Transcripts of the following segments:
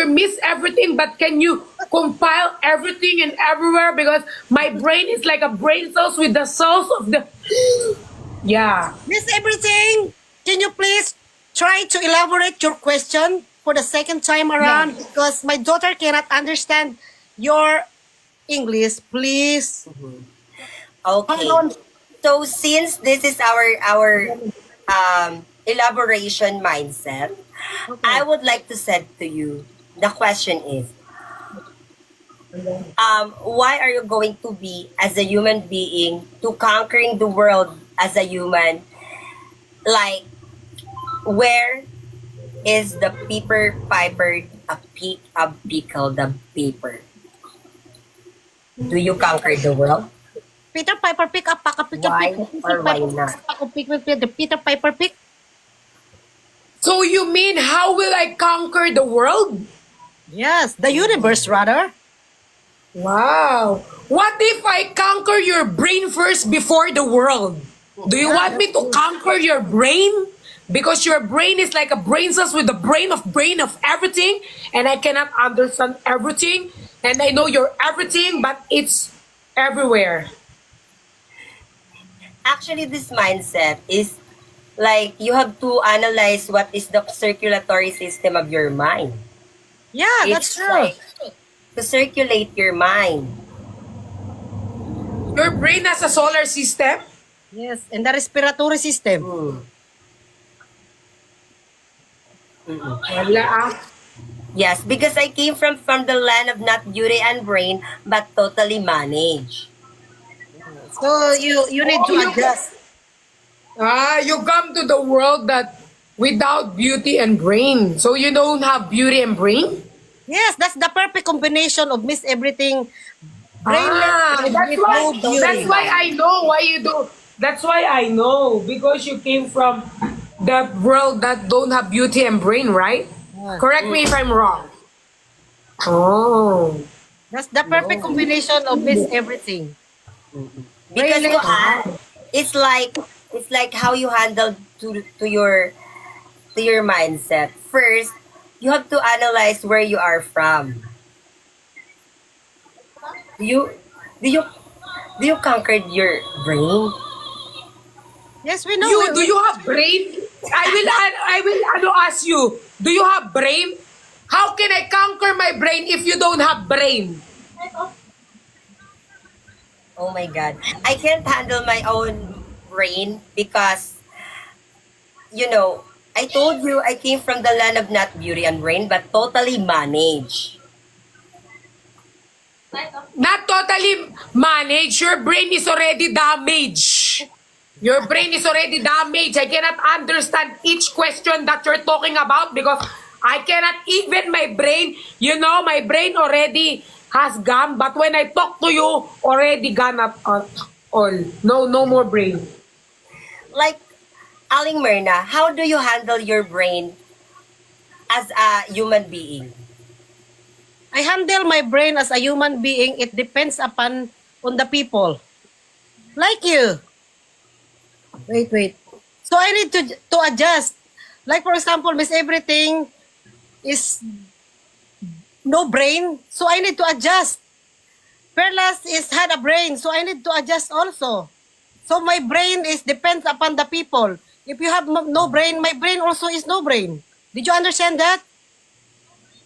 miss everything, but can you compile everything and everywhere? Because my brain is like a brain cells with the cells of the... Yeah. Miss Everything, can you please try to elaborate your question for the second time around? Because my daughter cannot understand your English, please. Okay. Hold on. So since this is our elaboration mindset, I would like to say to you, the question is, why are you going to be as a human being to conquering the world as a human? Like, where is the Peter Piper a pickle the paper? Do you conquer the world? Peter Piper pick up, Why or why not? the Peter Piper pick. So you mean how will I conquer the world? Yes, the universe rather. Wow. What if I conquer your brain first before the world? Do you want me to conquer your brain? Because your brain is like a brain cells with the brain of everything, and I cannot understand everything, and I know you're everything, but it's everywhere. Actually, this mindset is like you have to analyze what is the circulatory system of your mind. Yeah, that's It's true. like to circulate your mind. Your brain has a solar system? Yes, and the respiratory system. Wala ah. Yes, because I came from the land of not beauty and brain, but totally managed. So you need to adjust. You come to the world that without beauty and brain. So you don't have beauty and brain? Yes, that's the perfect combination of Miss Everything. Brainless and That's with why, no beauty. that's why I know why you do. That's why I know, because you came from the world that don't have beauty and brain, right? Correct me if I'm wrong. Oh. That's the perfect combination of Miss Everything. Because Brainless. it's like how you handle to your mindset. First, you have to analyze where you are from. Do you do you do you conquer your brain? Yes, we know. Do you have brain? I will ask you. Do you have brain? How can I conquer my brain if you don't have brain? Oh my God. I can't handle my own brain because, I told you I came from the land of not beauty and brain, but totally managed. Not totally managed. Your brain is already damaged. Your brain is already damaged. I cannot understand each question that you're talking about because I cannot even my brain, my brain already has gone, but when I talk to you, already gone at all. No more brain. Like, Aling Myrna, how do you handle your brain as a human being? I handle my brain as a human being. It depends upon on the people. Like you. Wait. So I need to adjust. Like for example, Miss Everything is no brain, so I need to adjust. Perlas is had a brain, so I need to adjust also. So my brain is depends upon the people. If you have no brain, my brain also is no brain. Did you understand that?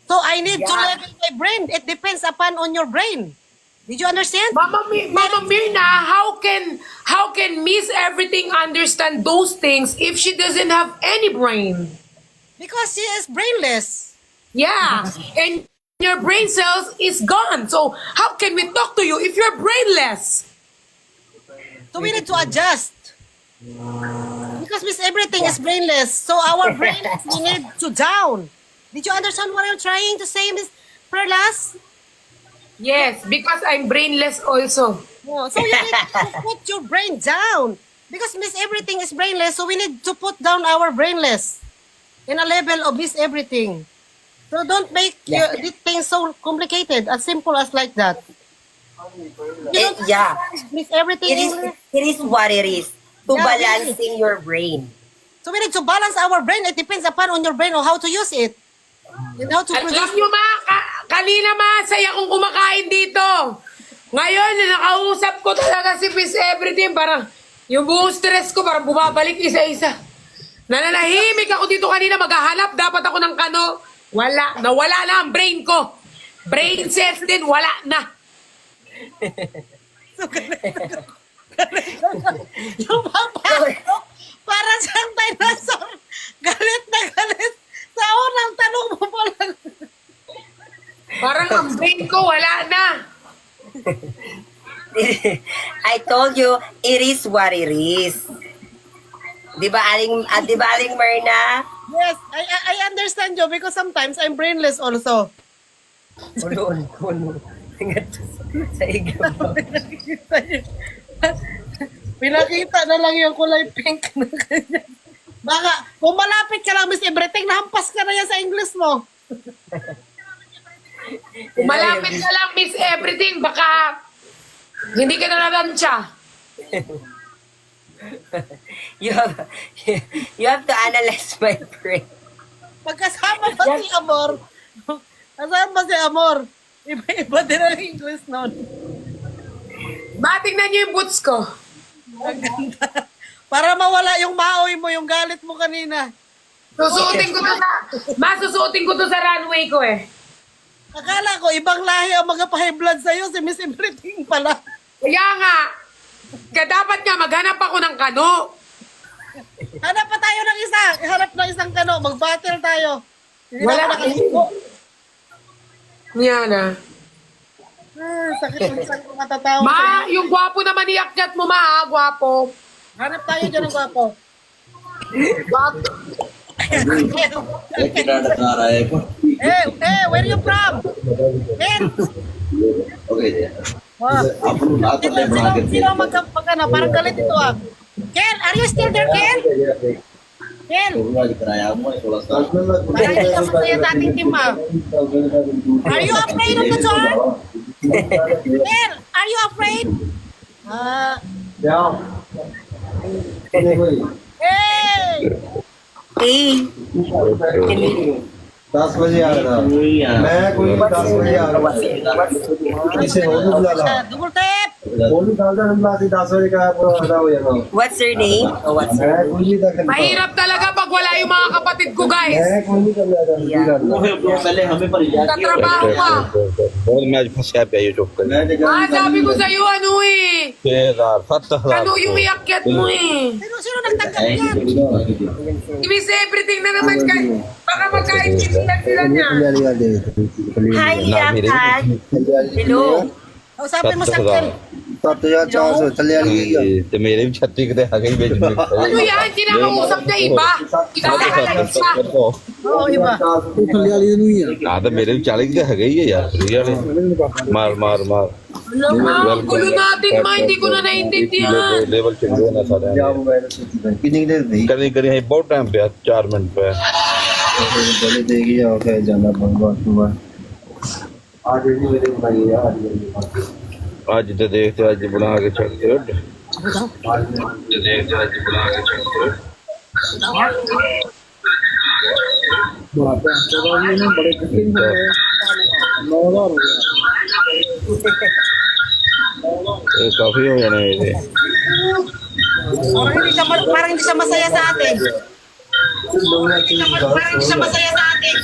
So I need to Yeah. level my brain. It depends upon on your brain. Did you understand? Mama Mirna, how can Miss Everything understand those things if she doesn't have any brain? Because she is brainless. Yeah, and your brain cells is gone. So how can we talk to you if you're brainless? So we need to adjust. Because Miss Everything is brainless. So our brain we need to down. Did you understand what I'm trying to say, Miss Perlas? Yes, because I'm brainless also. Oh, so you need to put your brain down. Because Miss Everything is brainless, so we need to put down our brainless in a level of Miss Everything. So don't make this thing so complicated, as simple as like that. You don't Yeah, Miss Everything it is English. it is what it is to Yeah, balancing your brain. So we need to balance our brain. It depends upon on your brain or how to use it. And how to Alam produce... nyo kanina masaya kong kumakain dito. Ngayon, nakausap ko talaga si Miss Everything. Parang yung buong stress ko parang bumabalik isa-isa. Nananahimik ako dito kanina, maghahanap dapat ako ng kano. Wala, nawala na ang brain ko. Brain cells din, wala na. Yung papasok, para siyang dinosaur. Galit na galit. Sa unang tanong mo pa lang. Parang ang brain ko, wala na. I told you, it is what it is. Di ba, Aling Myrna? Yes, I understand you because sometimes I'm brainless also. Ulo. Sa igam. Pinakita na lang yung kulay pink na ganyan. Baka, kung malapit ka lang, Miss Everything, nahampas ka na yan sa English mo. Malapit ka lang, Miss Everything, baka hindi ka na nalansya. You have to analyze my brain. Pagkasama pa si Amor, kasama si Amor, iba-iba din ang English nun. Matingnan niyo yung boots ko. Ang ganda. Para mawala yung maoy mo, yung galit mo kanina. Masusuotin ko to sa runway ko eh. Akala ko, ibang lahi ang magpa-high blood sa'yo, si Miss Everything pala. Kaya nga, dapat nga maghanap ako ng kano. Hanap pa tayo ng isa. Hanap ng isang kano. Mag-battle tayo. Hindi Wala na ako nakaligo. Yan ah. Sakit ng sakit ng matatawa. Ma, yung gwapo naman iakyat mo, ma, gwapo. Hanap tayo dyan ng gwapo. Gwapo. Hey, where you from? Ken! Sino magkano? Parang galit ito ah. Ken, are you still there, Ken? Ken! Parang hindi ka masaya sa ating team ah. Are you afraid of the dark? Ken, are you afraid? Hey! Hey! 10 बजे आ रहा मैं कोई 10 बजे आ रहा इसे होलू बुला ला Double tap! होलू डाल दे हम लाती 10 बजे का पूरा आधा हो जाएगा What's your name? मैं कोई नहीं था Mahirap talaga pag wala yung mga kapatid ko, guys. मैं कोई नहीं कर रहा पहले हमें पर Katrabaho ka. बहुत मैच फंसा पे यूट्यूब पे Ah, sabi ko sa'yo, ano eh. 6,000 Ano yung iakyat mo eh. Sino nagtanggap yan? Miss Everything na naman guys. Baka magkaintindihan sila niya. Hi, Liakan. Hello. Kausapin mo sa Ken. 7400 चले आएगी तो मेरे भी छत्ती के आ गई बेच में Ano yan? Kinakausap niya iba. Kinakausap siya. Oo, iba. हाँ तो मेरे भी 40 के आ गई है यार रियल मार मार मार Alam mo, ang gulo natin ma. Hindi ko na naiintindihan. Level change होना सारा कितनी देर नहीं कहीं कहीं है बहुत टाइम पे 4 मिनट पे पहले देगी और क्या जाना भगवान सुबह आज भी मेरे भाई यार आज तो देखते आज बना के चल गुड आज तो देखते आज बना के चल गुड काफी हो जाना ये Parang hindi siya masaya sa atin. Parang hindi siya masaya sa atin.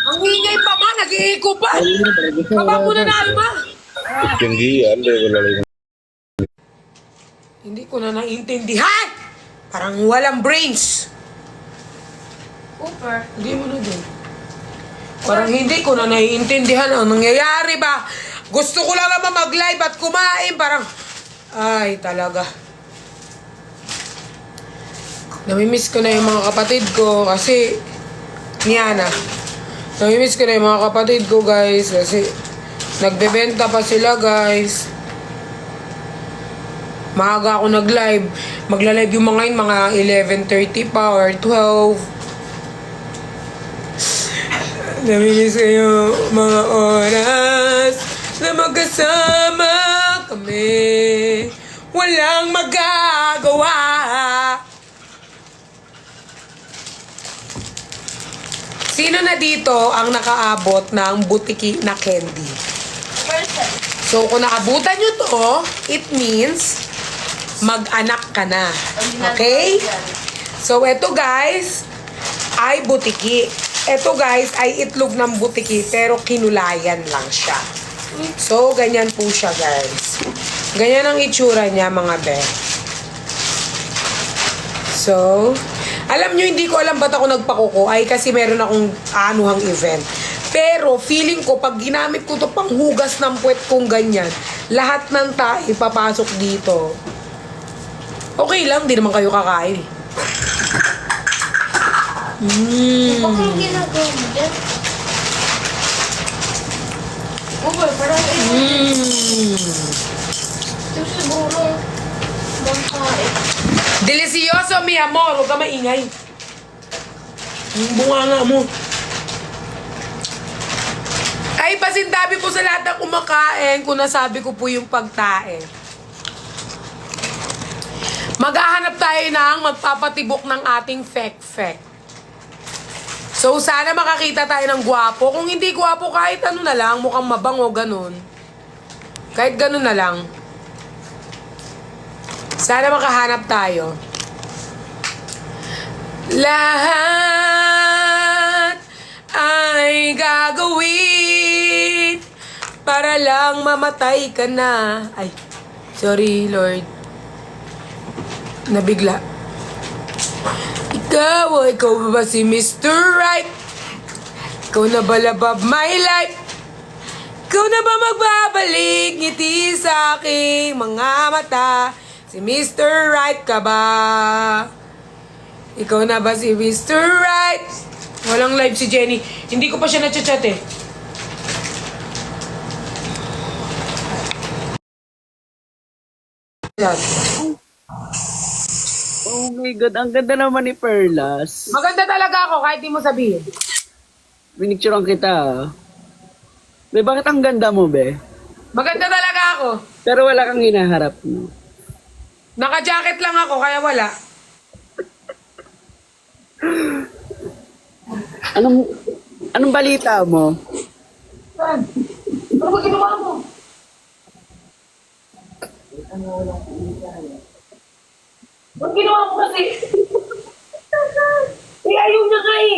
Ang ingay pa ma. Nag-iiko pa. Baba mo na na, Alma. चंगी यार लेवल वाली Hindi ko na naiintindihan. Parang walang brains. Cooper. Hindi mo na din. Parang hindi ko na naiintindihan ang nangyayari ba. Gusto ko lang naman mag-live at kumain. Parang, ay talaga. Namimiss ko na yung mga kapatid ko kasi, Niana. Namimiss ko na yung mga kapatid ko guys kasi nagbebenta pa sila guys. Maaga ako nag-live. Magla-live yung mga yun, mga 11:30 pa or 12. Namimiss ko yung mga oras na magkasama kami. Walang magagawa. Sino Sino na dito ang nakaabot ng butiki na candy? So, kung nakabutan nyo to, it means mag-anak ka na. Okay? So, eto guys, ay butiki. Eto guys, ay itlog ng butiki, pero kinulayan lang siya. So, ganyan po siya guys. Ganyan ang itsura niya, mga be. So, alam nyo, hindi ko alam ba't ako nagpakuko ay kasi meron akong anuhang event. Pero, feeling ko, pag ginamit ko to pang hugas ng puwet kong ganyan, lahat ng tae papasok dito. Okay lang, di naman kayo kakain. Bakit yung ginagawa mo dyan? Okay, parang ito siguro bangkain. Delicioso, mi amor. Huwag ka maingay. Yung bunganga mo. Ay, pasintabi po sa lahat ng kumakain kung nasabi ko po yung pagtae. Maghahanap tayo ng magpapatibok ng ating fek-fek. So, sana makakita tayo ng gwapo. Kung hindi gwapo, kahit ano na lang, mukhang mabango, ganun. Kahit ganun na lang. Sana makahanap tayo. Lahat ay gagawin para lang mamatay ka na. Ay, sorry, Lord. Nabigla. Ikaw ba si Mr. Right? Ikaw na ba love of my life? Ikaw na ba magbabalik ngiti sa aking mga mata? Si Mr. Right ka ba? Ikaw na ba si Mr. Right? Walang live si Jenny. Hindi ko pa siya na-chat eh. Oh my God, ang ganda naman ni Perlas. Maganda talaga ako kahit di mo sabihin. Pinicturean kita. Be, bakit ang ganda mo, be? Maganda talaga ako. Pero wala kang hinaharap mo. Naka-jacket lang ako kaya wala. Anong balita mo? Saan? Ano ba ginawa mo? Ang ginawa mo kasi? Ayaw niya ka eh.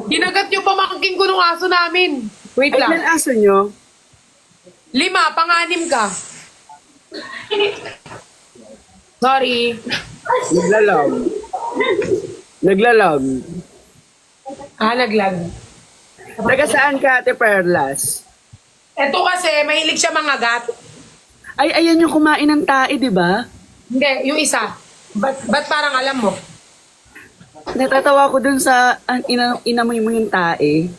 Ginagat yung pamangkin ko nung aso namin. Wait Ay, lang. ilan aso nyo? 5, pang-anim ka. Sorry. Naglalag. Naglalag. Naglag. Taga saan ka, Ate Perlas? Eto kasi, mahilig siya mangagat. Ay, ayan yung kumain ng tae, di ba? Hindi, yung isa. Ba't parang alam mo? Natatawa ko dun sa inamoy mo yung tae.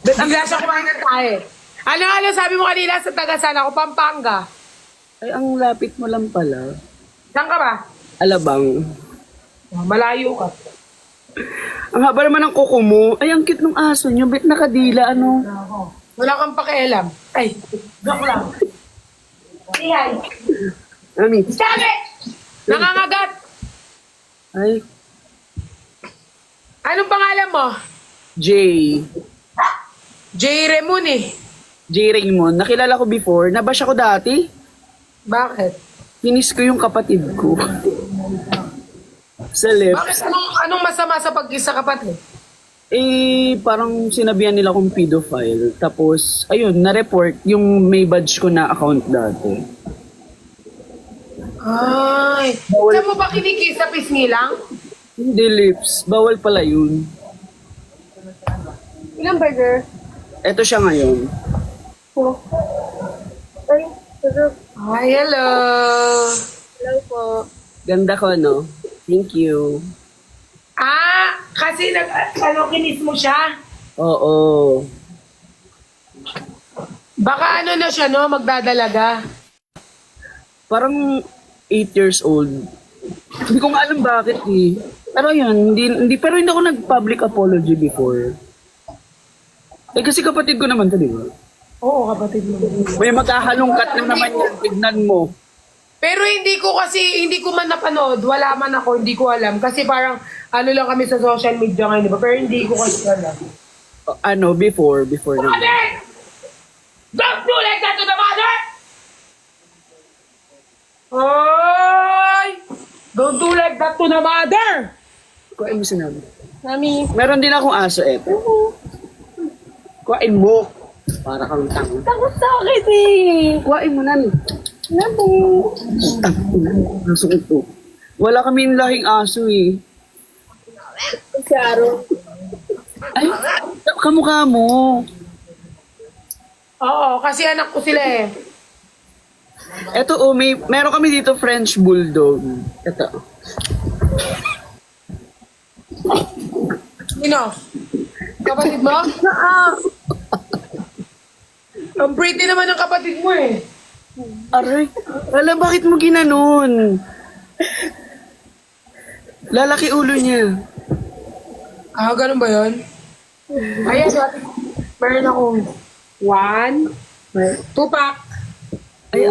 Bigla siya kumain ng tayo. Ano, sabi mo kanina sa tagasan ako, Pampanga. Ay, ang lapit mo lang pala. Saan ka ba? Alabang. Malayo ka. Ang haba naman ng kuko mo. Ay, ang cute ng aso nyo. Bet nakadila, ano? Wala kang pakialam. Ay, joke lang. Say hi. Ami. Stop it! Nangangagat! Ay, Anong pangalan mo? Jay. J. Remon eh. Jay Raymond. Nakilala ko before. Nabash ako dati. Bakit? Kinis ko yung kapatid ko. Sa lips. Bakit? Anong masama sa pag-isa kapatid? Eh, parang sinabihan nila kong pedophile. Tapos, ayun, na-report yung may badge ko na account dati. Ay. Saan mo ba kinikis sa pisngi lang? Hindi lips. Bawal pala yun. Ilang burger? Eto siya ngayon. Ay, sarap. Ay, hello. Hello po. Ganda ko, no? Thank you. Kasi kinis mo siya. Oo. Baka ano na siya, no? Magdadalaga. Parang 8 years old. Hindi ko nga alam bakit eh. Pero yun, pero hindi ako nag-public apology before. Eh kasi kapatid ko naman to, di ba? Oo, kapatid mo. May magkahalungkat na naman yan, tignan mo. Pero hindi ko man napanood, wala man ako, hindi ko alam. Kasi parang, ano lang kami sa social media ngayon, di ba? Pero hindi ko kasi alam. Ano, before na. Mother! Don't do like that to the mother! Ay! Don't do like that to the mother! Kuhain mo sinabi. Mami, Meron din akong aso eh. Kuhain mo. Para kang tanga. takot sa akin eh. Kuhain mo na. Nabu. Aso ko to. Wala kaming lahing aso eh. Si Aro. Ay, kamukha mo. Oo, kasi anak ko sila eh. Eto oh, meron kami dito French Bulldog. Ito. Sino? Kapatid mo? Ang pretty naman ng kapatid mo eh. Aray, alam bakit mo ginanon? Lalaki ulo niya. Ah, ganun ba yun? Ayan, meron akong 1, 2 pack. Ay,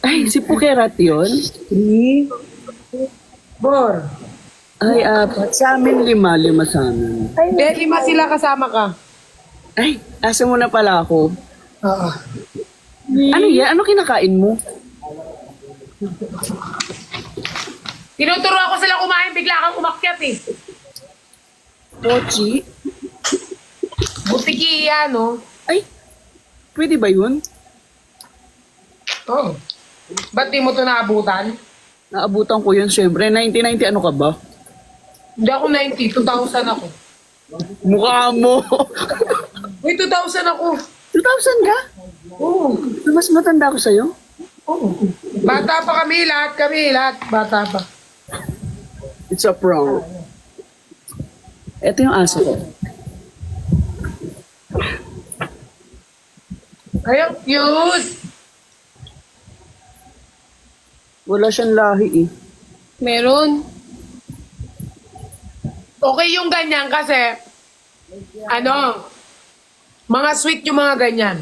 ay, si Pukerat yun? 4. Ay, apat. Sa amin, 5 sa amin. Hindi, 5 sila kasama ka. Ay, asa mo na pala ako. Oo. Ano yan? Ano kinakain mo? Tinuturo ako sila kumain, bigla kang umakyat eh. Pochi? Butiki yan, no? Ay, pwede ba yun? Oo. Ba't di mo ito naabutan? Naabutan ko yun, syempre. 1990, ano ka ba? Hindi ako 90, 2,000 ako. Mukha mo. Uy, 2,000 ako. 2,000 ka? Oo. Mas matanda ko sa'yo? Oo. Bata pa kami, lahat. Bata pa. It's a prank. Ito yung aso ko. Ay, ang cute. Wala siyang lahi eh. Meron. Okay yung ganyan kasi, mga sweet yung mga ganyan.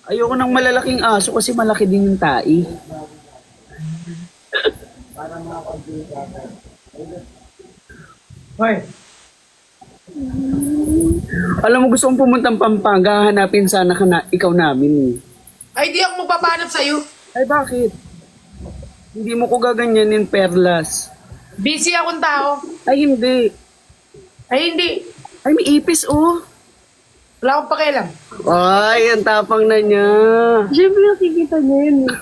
Ayoko ng malalaking aso kasi malaki din yung tai. Hoy. Alam mo, gusto kong pumuntang Pampanga, hanapin sana ikaw namin eh. Ay, di ako magpapanap sa'yo. Ay, bakit? Hindi mo ko gaganyanin, Perlas. Busy akong tao. Ay, hindi. Ay, hindi. Ay, may ipis, oh. Wala akong pakialam. Ay, ang tapang na niya. Siyempre nakikita niya yun eh.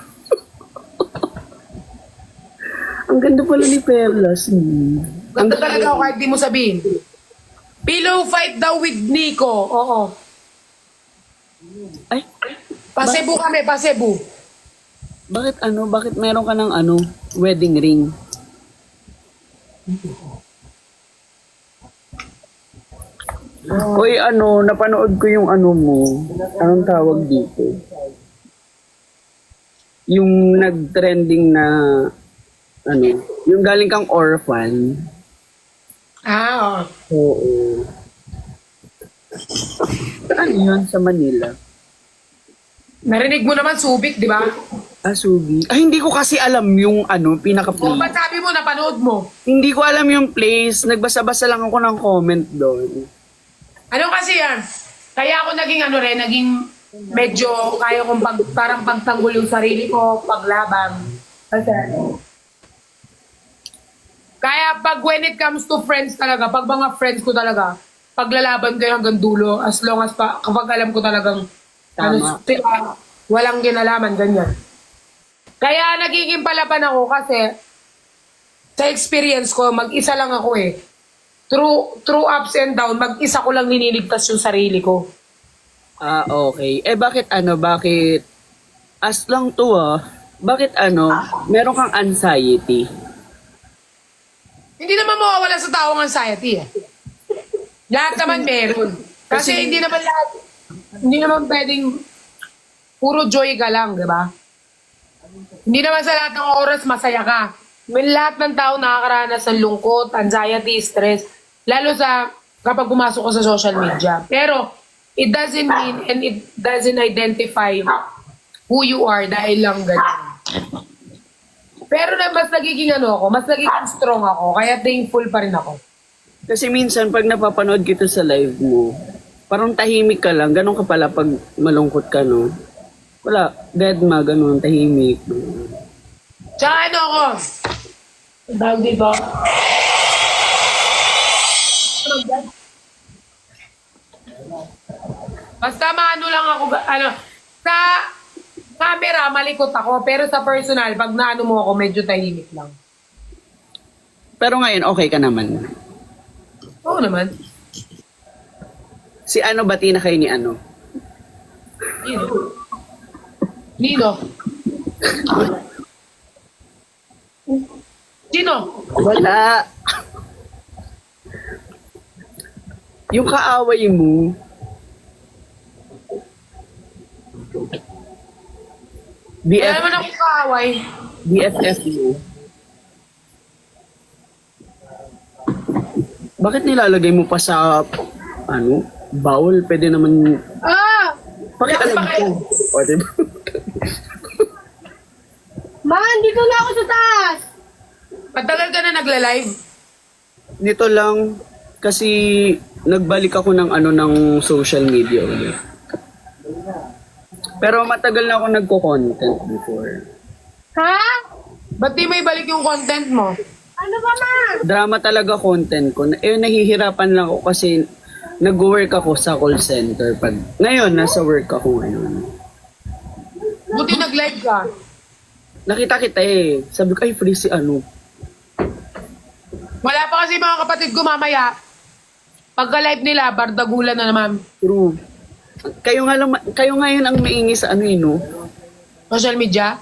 Ang ganda pala ni Perlas. Ganda talaga ako kahit di mo sabihin. Pillow fight daw with Nico. Oo. Ay, Pasebu kami, pasebu. bakit meron ka ng wedding ring? Hoy, napanood ko yung mo. Anong tawag dito? Yung nag-trending na, yung galing kang orphan. Ah, oo. Oo. Saan yun? Sa Manila? Narinig mo naman Subic, di ba? Subi. Ay, hindi ko kasi alam yung O, pinaka-place. ba't sabi mo, napanood mo? Hindi ko alam yung place. Nagbasa-basa lang ako ng comment doon. Ano kasi yan? Kaya ako naging medyo kaya kong parang pagtanggol yung sarili ko, paglaban. Kasi, kaya pag when it comes to friends talaga, pag mga friends ko talaga, paglalaban ko yung hanggang dulo, as long as kapag alam ko talagang, Tama. sila, walang ginalaman, ganyan. Kaya nagiging palaban ako kasi, sa experience ko, mag-isa lang ako eh. Through ups and down, mag-isa ko lang niniligtas yung sarili ko. Okay. Bakit as lang to bakit meron kang anxiety? Hindi naman mawawala sa tao ang anxiety eh. Lahat naman meron. Kasi hindi naman pwedeng puro joy ka lang, di ba? Hindi naman sa lahat ng oras masaya ka. May lahat ng tao nakakaranas ng lungkot, anxiety, stress. Lalo sa kapag pumasok ka sa social media. Pero it doesn't mean and it doesn't identify who you are dahil lang ganyan. Pero na mas nagiging ano ako, mas nagiging strong ako, kaya thankful pa rin ako. Kasi minsan pag napapanood kita sa live mo, parang tahimik ka lang. Ganon ka pala pag malungkot ka, no? Wala, deadma, ganon, tahimik. Tsaka ano ako, tawag dito, basta maano lang ako, ano, sa camera, malikot ako, pero sa personal, pag naano mo ako, medyo tahimik lang. Pero ngayon, okay ka naman. Oo naman. Si ano bati na kayo ni ano? Nino. Nino. Sino? Wala. Yung kaaway mo, Wala naman akong kaaway. BFF mo. Bakit nilalagay mo pa sa, ano, bawal? Pwede naman, Ah! pakialam ko. O, diba? Man, dito na ako sa taas! Matagal ka na nagla-live? Nito lang, kasi nagbalik ako ng ano ng social media ulit. Pero matagal na ako nagko-content before. Ha? Ba't di may balik yung content mo? Ano ba, man? Drama talaga content ko. Nahihirapan lang ako kasi nag-work ako sa call center. Ngayon, nasa work ako ngayon. Buti nag-live ka. Nakita kita eh. Sabi ko, ay free si ano. Wala pa kasi mga kapatid ko mamaya. Pagka-live nila, bardagulan na naman. True. Kayo ngayon ang maingay sa ano no? Social media?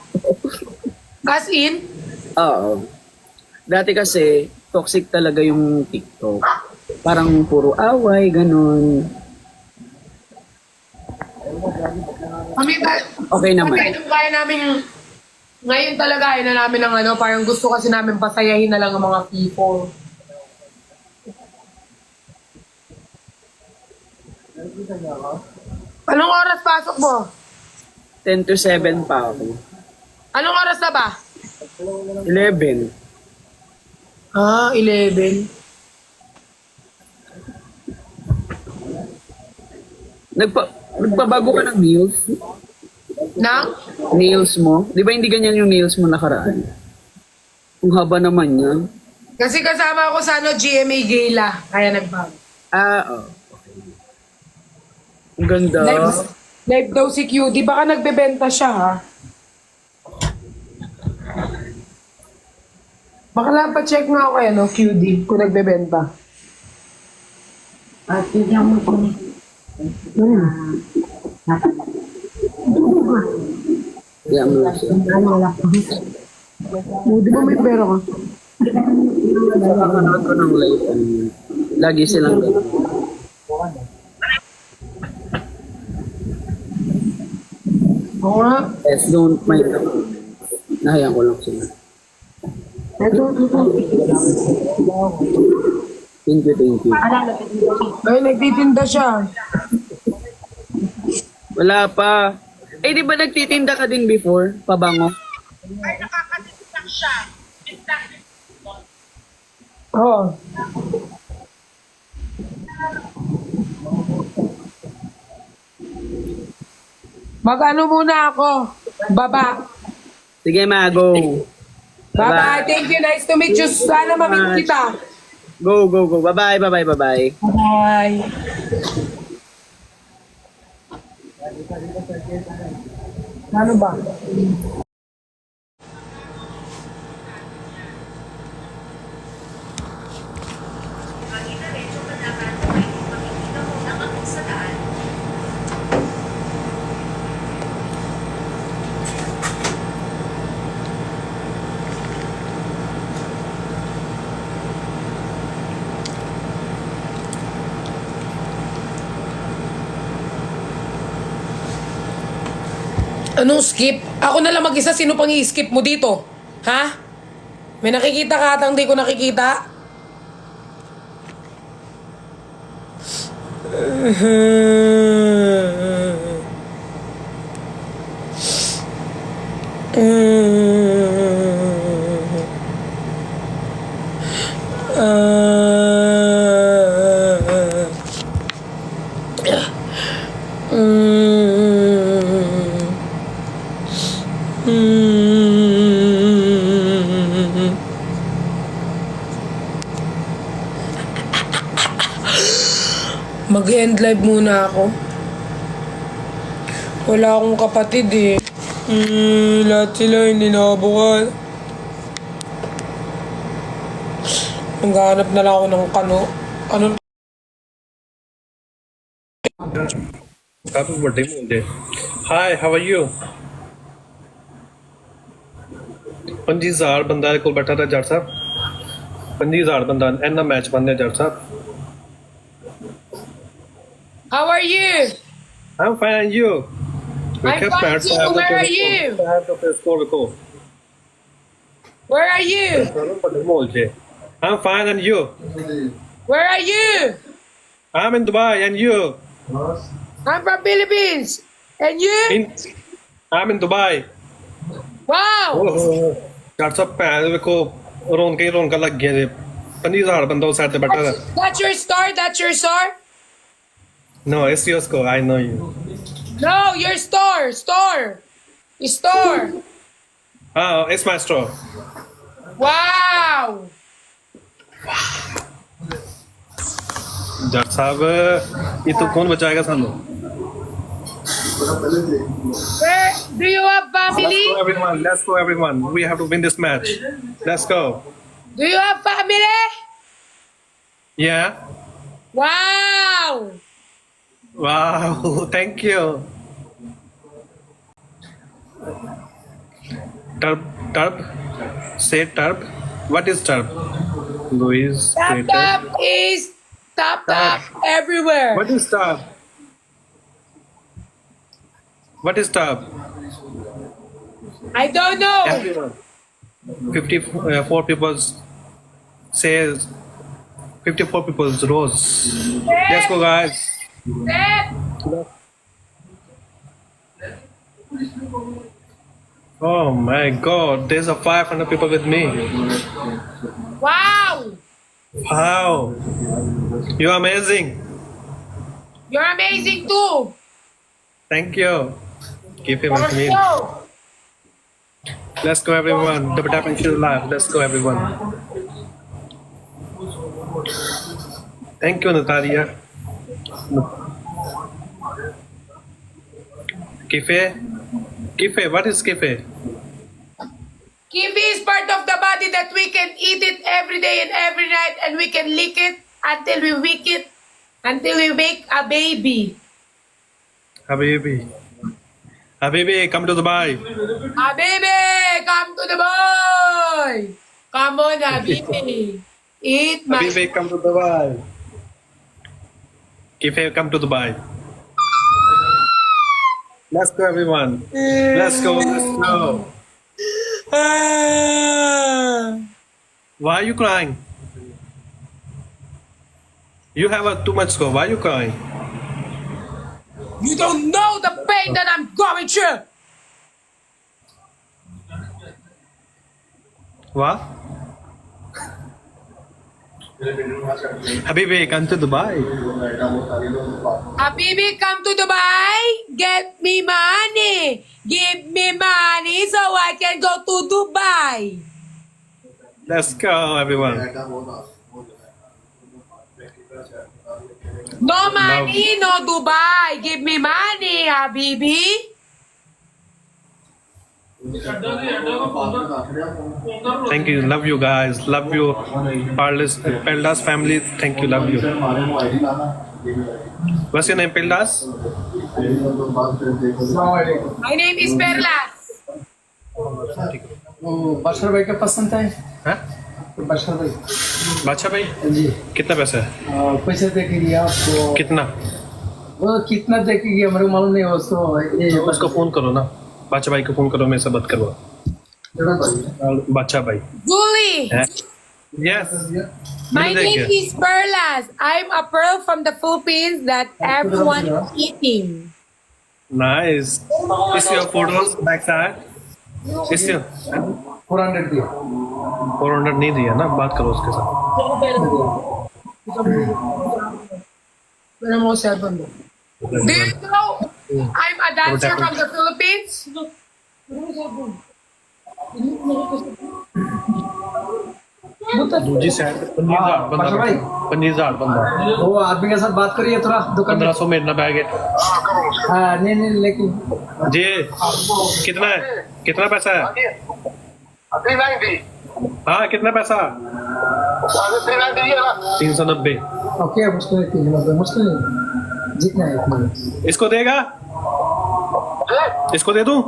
As in? Oo. Dati kasi, toxic talaga yung TikTok. Parang puro away, ganun. Kami, Okay naman. kaya namin, ngayon talaga, ayun na namin ng ano, parang gusto kasi namin pasayahin na lang ang mga people. Anong oras pasok mo? 10 to 7 pa ako. Anong oras na ba? 11. Ah, 11. Nagbabago ka ng nails? Nang? Nails mo? Di ba hindi ganyan yung nails mo nakaraan? Ang haba naman yan. Kasi kasama ako sa ano, GMA Gala. Kaya nagbago. Oo. Okay. Ang ganda. Live daw si Q. Di ba ka nagbebenta siya, ha? Baka lang pa-check nga ako kay ano, QD, kung nagbebenta. Yeah, mo lang siya. Oh, di ba may pera ka? Nakakanood ko ng live. Lagi silang ganun. Oo nga. Yes, don't mind them. Nahayaan ko lang sila. Ito. Thank you. Ay, nagtitinda siya. Wala pa. Eh, di ba nagtitinda ka din before? Pabango? Oo. Mag-ano muna ako. Baba. Sige, ma, go. Bye-bye. Thank you. Nice to meet you. Sana ma-meet kita. Go. Bye-bye. Bye. Ano ba? Anong skip? Ako na lang mag-isa. Sino pang i-skip mo dito? Ha? May nakikita ka atang di ko nakikita? Mag-end live muna ako. Wala akong kapatid eh. Lahat sila hindi nakabukas. Naghahanap na lang ako ng ano? Happy birthday, Monday. Hi, how are you? 50,000 ਬੰਦਾ ਕੋਲ ਬੈਠਾ था ਜੱਟ ਸਾਹਿਬ 50,000 ਬੰਦਾ ਇੰਨਾ ਮੈਚ ਬੰਦੇ ਜੱਟ ਸਾਹਿਬ How are you? I'm fine and you? I'm fine too. Where are you? I have to play score recall. Where are you? I'm fine and you? Where are you? I'm in Dubai and you? I'm from Philippines. And you? I'm in Dubai. Wow. ਜੱਟ ਸਾਹਿਬ ਭੈਣ ਵੇਖੋ ਰੌਣਕਾਂ ਲੱਗ ਗਈਆਂ ਜੇ 50,000 ਬੰਦਾ ਉਸ ਸਾਈਡ ਤੇ ਬੈਠਾ ਹੈ That's your star? That's your star? No, it's your score. I know you. No, your store. Store. Store. Oh, it's my store. Wow. ਜੱਟ ਸਾਹਿਬ ਇਹ ਤੋਂ ਕੌਣ ਬਚਾਏਗਾ ਸਾਨੂੰ Where do you have family? Let's go everyone. We have to win this match. Let's go. Do you have family? Yeah. Wow. Wow. Thank you. Turp. Say turp. What is turp? Louise. Tap tap is tap everywhere. What is turp? What is turp? I don't know. Everyone. 54 people says 54 people rose. Let's go, guys. Step. Oh my God! There's a 500 people with me. Wow. Wow! You're amazing. You're amazing too. Thank you. Keep him with me. Let's go. Let's go, everyone. Double tap and share live. Let's go, everyone. Thank you, Natalia. Kife, what is kife? Kiwi is part of the body that we can eat it every day and every night, and we can lick it until we wick it, until we make a baby. Habibi, come to Dubai. Habibi, come to the boy. Come on, Habibi. Eat my... Habibi, come to Dubai. Kife, come to Dubai. Let's go, everyone. Let's go. Why are you crying? You have too much score. Why are you crying? You don't know the pain that I'm going through. What? Habibi, come to Dubai. Habibi, come to Dubai. Get me money. Give me money so I can go to Dubai. Let's go, everyone. No money, no Dubai. Give me money, Habibi. Thank you. Love you guys. Love you. Peldas family. Thank you. Love you. What's your name, Peldas? My name is Perlas. बशर भाई का पसंद है हाँ? बशर भाई बादशाह भाई जी कितना पैसा है पैसे देखेंगे आपको कितना वो कितना देखेंगे हमारे मालूम नहीं उसको ये उसको फोन करो ना बादशाह भाई को फोन करो मेरे से बात करवा बादशाह भाई Julie, yes my name is Perlas. I'm a pearl from the Philippines that everyone is eating. Nice इस योर फोटोज बैक साइड इस योर 400 दिया 400 नहीं दिया ना बात करो उसके साथ Do you know I'm a dancer from the Philippines? दूजी साइड पे 15,000 बंदा पाशा भाई। 15,000 बंदा वो आदमी के साथ बात करिए थोड़ा दुकान में। 1500 मेरे ना बैग है हाँ नहीं नहीं लेकिन जी कितना है कितना पैसा है हाँ कितना पैसा 390 ओके मुश्किल नहीं मुश्किल नहीं जितना है उतना ही। इसको देगा इसको दे दूं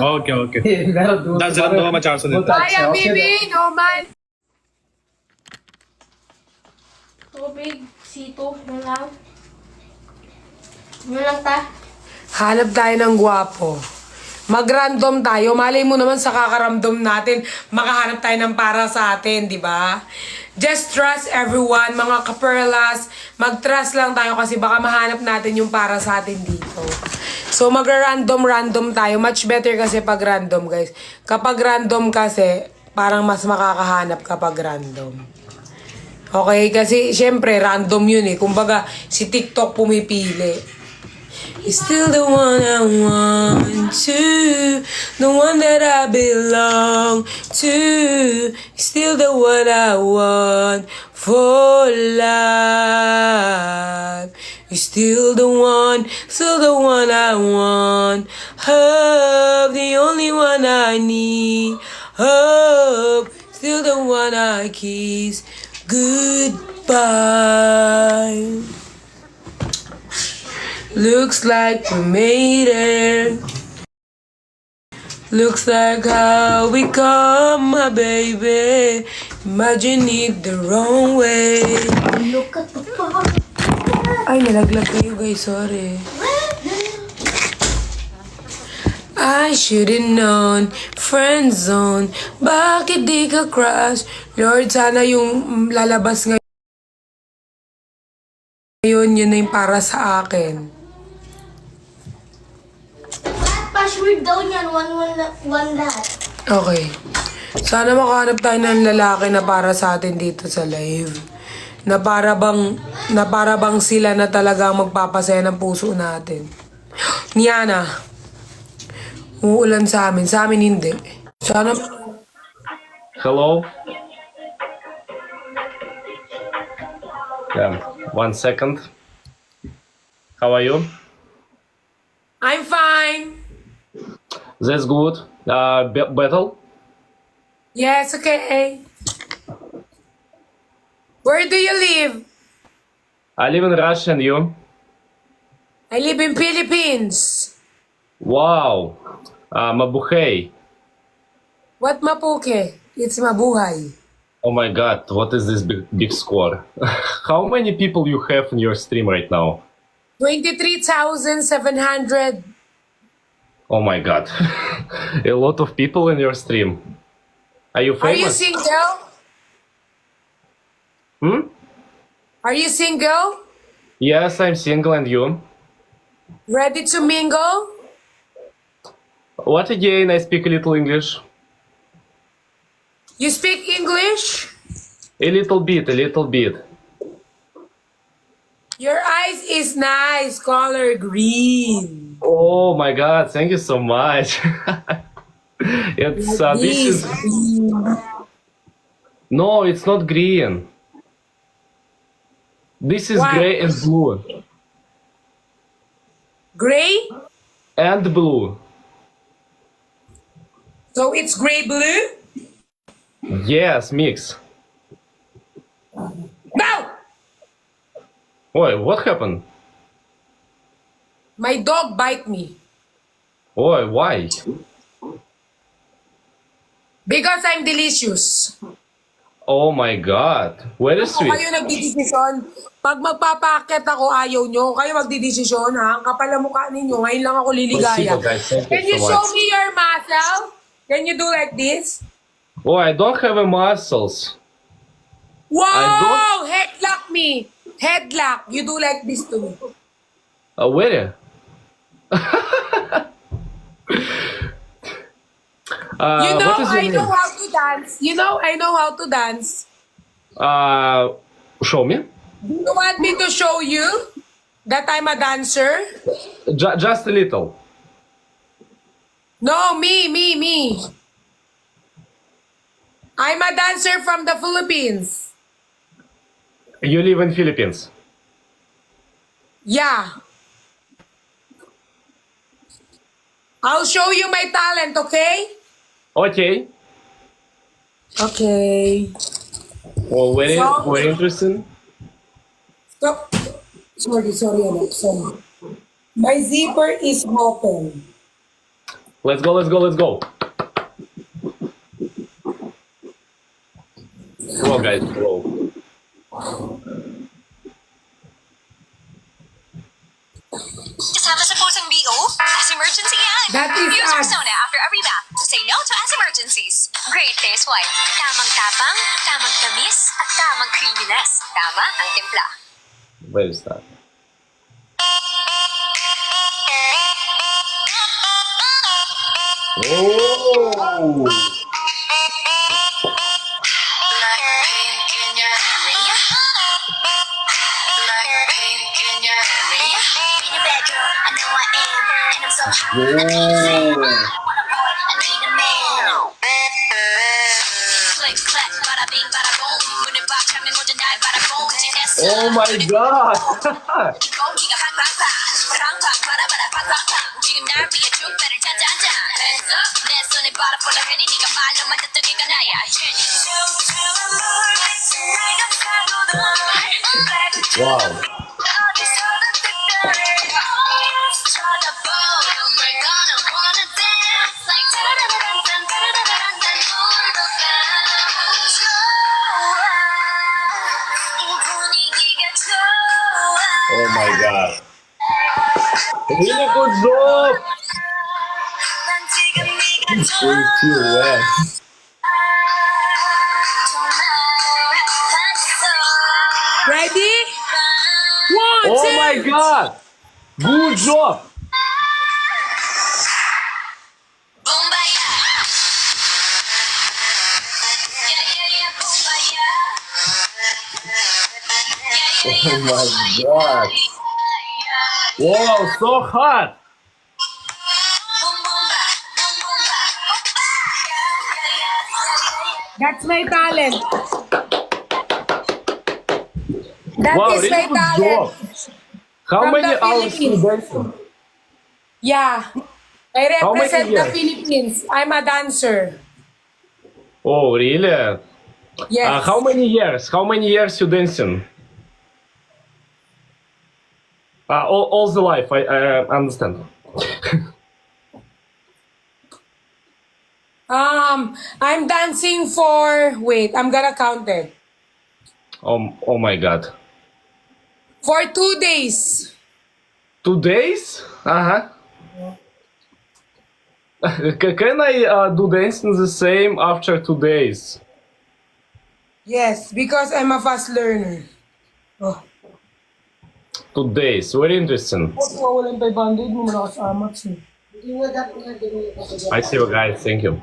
ओके ओके ये मेरा दोस्त 10 dirham दो मैं 400 देता बहुत Bye, अच्छा, okay Bibi. No man. Tubig, sito, yun lang. Yun lang ta. Hanap tayo ng gwapo. Mag-random tayo. Malay mo naman sa kakaramdom natin, makahanap tayo ng para sa atin, di ba? Just trust everyone, mga kaperlas. Mag-trust lang tayo kasi baka mahanap natin yung para sa atin dito. So, mag-random tayo. Much better kasi pag random, guys. Kapag random kasi, parang mas makakahanap kapag random. Okay? Kasi, syempre, random yun eh. Kumbaga, si TikTok pumipili. You're still the one I want to, the one that I belong to. You're still the one I want for life. You're still the one I want. Hope, the only one I need. Hope, still the one I kiss. Goodbye. Looks like we made it. Looks like how we come, my baby. Imagine it the wrong way. Look at the fuck. Ay, nalaglag kayo guys, sorry. I should've known, friend zone. Bakit di ka crush? Lord, sana yung lalabas ngayon, yun na yung para sa akin. Password daw niyan, one that. Okay. Sana makahanap tayo ng lalaki na para sa atin dito sa live. Na para bang sila na talagang magpapasaya ng puso natin. Niana. Uulan sa amin. Sa amin hindi. Sana... Hello. Yeah, 1 second. How are you? I'm fine. That's good. Battle? Yes, okay. Where do you live? I live in Russia and you? I live in Philippines. Wow. Mabuhay. What mapuke? It's mabuhay. Oh my god, what is this big score? How many people you have in your stream right now? 23,700. Oh my god. A lot of people in your stream. Are you Are you famous? single? Hmm? Are you single? Yes, I'm single and you? Ready to mingle? What again? I speak a little English. You speak English? A little bit, a little bit. Your eyes is nice, color green. Oh my god, thank you so much. It's this is no, it's not green. This is Why? gray and blue. Gray? And blue. So it's gray blue? Yes, mix. No! Oi, what happened? My dog bite me. Oi, why? Because I'm delicious. Oh my god, very Kung sweet. kayo nagdidesisyon, pag magpapakit ako, ayaw nyo, kayo magdidesisyon ha. Ang kapal na mukha ninyo, ngayon lang ako liligaya. Possible, guys. Thank you Can you so show much. me your muscle? Can you do like this? Oh, I don't have a muscles. Wow! Headlock me! Headlock! You do like this to me. Where? You know, what is your I know name? how to dance. You know, I know how to dance. Show me. Do you want me to show you that I'm a dancer? Just a little. No, me. I'm a dancer from the Philippines. You live in Philippines. Yeah. I'll show you my talent, okay? Okay. Okay. Well, very, So- very interesting. Stop. Sorry, Alex. Sorry. My zipper is open. Let's go, let's go, let's go. Flow, guys, flow. Kasama sa pusang BO, as emergency yan. That is Use us. Rexona after every bath to say no to as emergencies. Great Face White. Tamang tapang, tamang tamis, at tamang creaminess. Tama ang timpla. Where is that? Oh! Like pink in your area. Like pink in your area. Being a bad girl, I know I am. And I'm so hot. I need a man. Click, clack, bada bing, bada boom. 문을 봐, 참는 모든 날 bada boom. 지냈어. Oh my god! 고기가 팡팡팡. 팡팡, 바다, 바다, 팡팡팡. 지금 날 위해 쭉 배를 짠짠짠. Hands up. 내 손에 바다 볼라 하니 네가 말로만 듣던 게가 나야. Wow. Oh my god. Really good job! Thank you, Wes. Ready? One, Oh two. my god! Good job! Oh my god! Wow, so hot! That's my talent. That Wow, is really my good talent. job! How From many the hours you Philippines. dancing? Yeah. I How many represent the years? Philippines. I'm a dancer. Oh, really? Yes. How many years? How many years you dancing? All the life, I understand. I'm dancing for, wait, I'm gonna count it. Oh my god. For 2 days. 2 days? Uh-huh. Can I do dancing the same after 2 days? Yes, because I'm a fast learner. Oh. 2 days, very interesting. Walang 500 mo na kasama. I see you guys, thank you.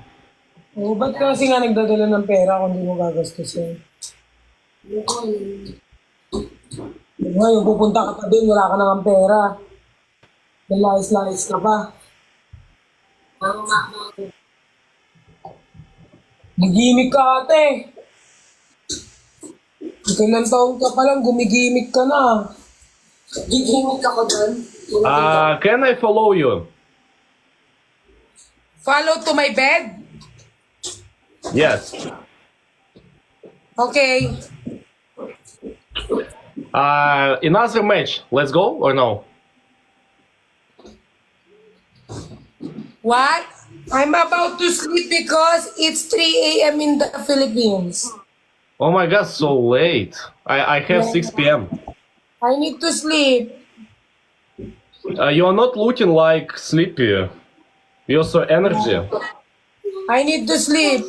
Oh, ba't kasi nga nagdadala ng pera kung di mo gagastusin? Ngayon, pupunta ka pa din, wala ka nang pera. Layas-layas ka pa. Gigimik ka ate. Ilang taon ka pa lang, gumigimik ka na. Gigimik ako dun. Can I follow you? Follow to my bed? Yes. Okay. Another match, let's go or no? What? I'm about to sleep because it's 3 a.m. in the Philippines. Oh my god, so late. I have 6 p.m. I need to sleep. You're not looking like sleepy. You're so energy. I need to sleep.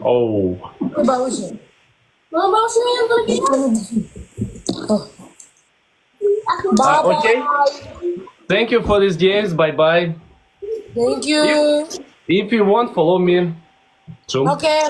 Oh. Bawas siya. Bawas na yan talaga. Bye-bye. Okay. Thank you for these games. Bye bye. Thank you. If you want, follow me. Soon. Okay.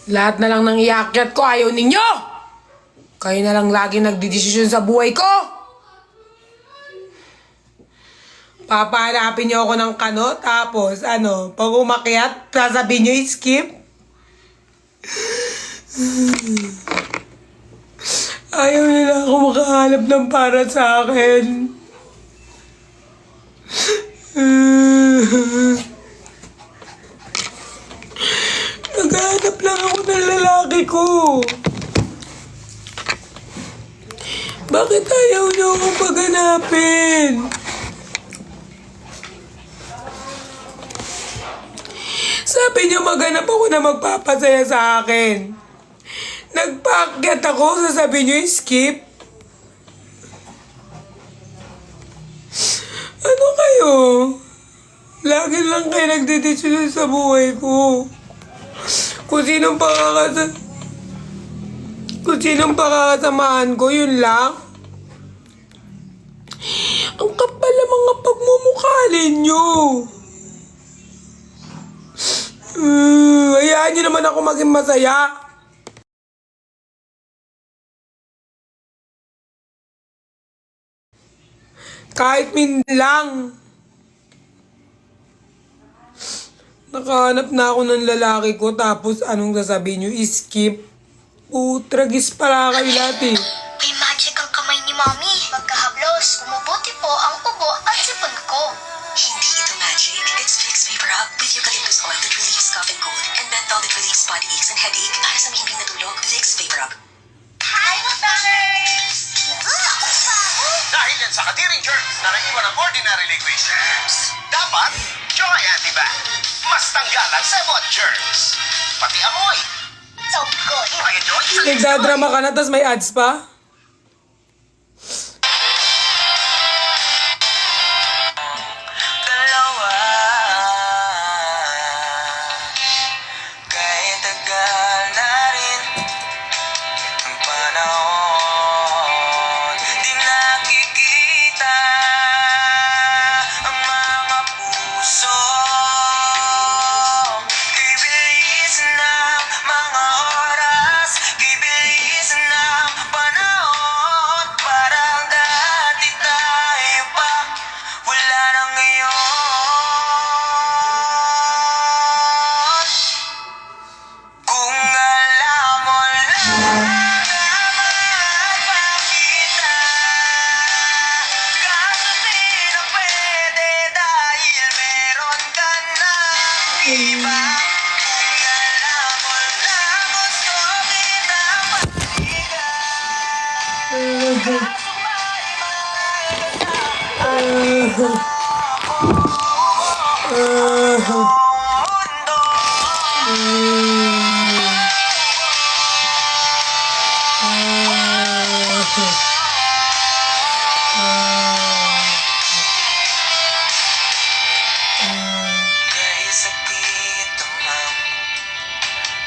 Lahat na lang ng iakyat ko, ayaw ninyo! Kayo na lang lagi nagdidesisyon sa buhay ko! Papahanapin niyo ako ng kano, tapos pag umakyat, sasabihin niyo skip. Ayaw nila ako makahanap ng para sa akin. Naghahanap lang ako ng lalaki ko. Bakit ayaw niyo akong paghanapin? Sabi niyo maghanap ako na magpapasaya sa akin. Nagpaakyat ako, sasabihin niyo skip. Ano kayo? Lagi lang kayo nagdidesisyon sa buhay ko. Kung sinong pakakasamahan ko, yun lang. Ang kapal ng mga pagmumukha ninyo. Hayaan niyo naman ako maging masaya. Kahit min lang. Nakahanap na ako ng lalaki ko, tapos anong sasabihin nyo? Skip. Tragis pala kayo lahat eh. May magic ang kamay ni Mommy. Pagkahablos, umubuti po ang ubo at sipon ko. Hindi ito magic. It's Vicks Vapor Rub with eucalyptus oil that relieves cough and cold and menthol that relieves body aches and headache para sa mahimbing na tulog. Vicks Vapor Rub. Hi, Mustangers! Dahil yan sa katiring germs na naiwan ng ordinary liquid germs, dapat Joy Antibac. Mas tanggalan sa bot germs. Pati amoy. So good. Kaya Joy, Nagdadrama ka na, tas may ads pa? dalawa. Kahit tagal na rin ang panahon, di nakikita ang mga puso. Ibilis ng mga oras, ibilis ng panahon. Parang dati tayo pa, wala na ngayon. Kung alam mo lang mapakita, kaso di na pwede dahil meron ka na iba. Kung alam mo lang gusto kita balikan, kaso may kahit sakit ang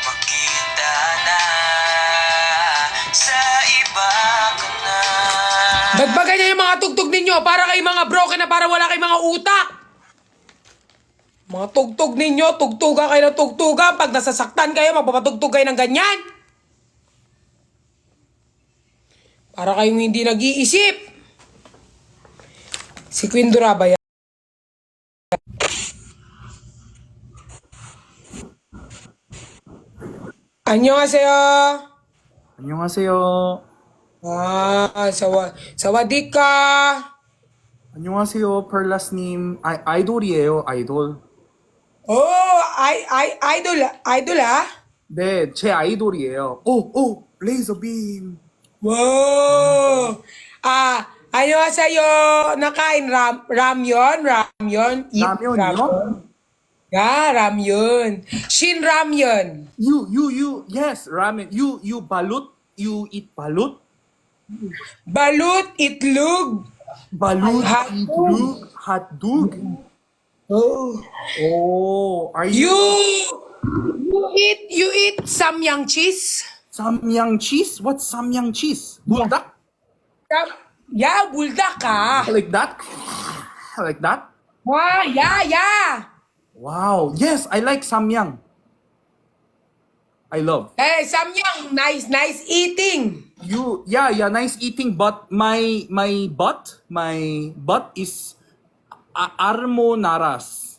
makita na sa iba ka na. Ba't ba ganyan yung mga tugtog ninyo? Para kayo mga broken na, para wala kayong mga utak. Mga tugtog ninyo, tugtuga kayo ng tugtuga. Pag nasasaktan kayo, magpapatugtog kayo ng ganyan. Para kayong hindi nag-iisip. Si Queen Dora ba yan? Annyeonghaseyo. 안녕하세요. 사와디카. 안녕하세요. 펄라스님. 아이돌이에요. 아이돌. 아이돌 ah? 네, 제 아이돌이에요. 오, 레이저빔. Wow! Annyeonghaseyo. Nakain ramyon? Eat 라면이요? Yeah, ramyun. Shin ramyun. Yes, ramen. You balut? You eat balut? Balut itlog. Balut, Hotdog. hotdog. Oh. Are you? You eat samyang cheese? Samyang cheese? What's samyang cheese? Buldak? Yeah, buldak ka. Like that? Like that? Yeah. Wow. Yes, I like samyang. I love. Hey, Samyang, nice eating. Yeah, nice eating, but my butt is armonaras.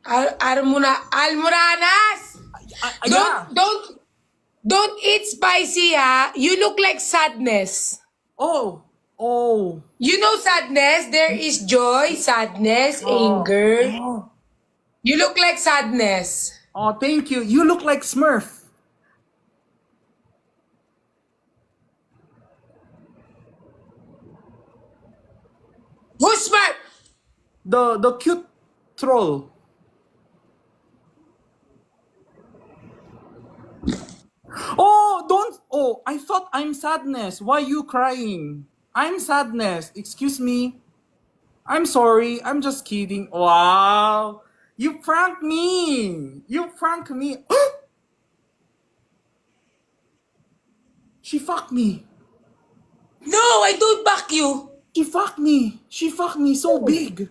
Almoranas. Yeah. Don't eat spicy, ha? You look like sadness. Oh. You know sadness? There is joy, sadness, anger. You look like sadness. Oh, thank you. You look like Smurf. Who's smart? The cute troll. Oh, don't. Oh, I thought I'm sadness. Why you crying? I'm sadness. Excuse me. I'm sorry. I'm just kidding. Wow. You prank me. You prank me. She fucked me. No, I don't back you. She fucked me. She fucked me so big.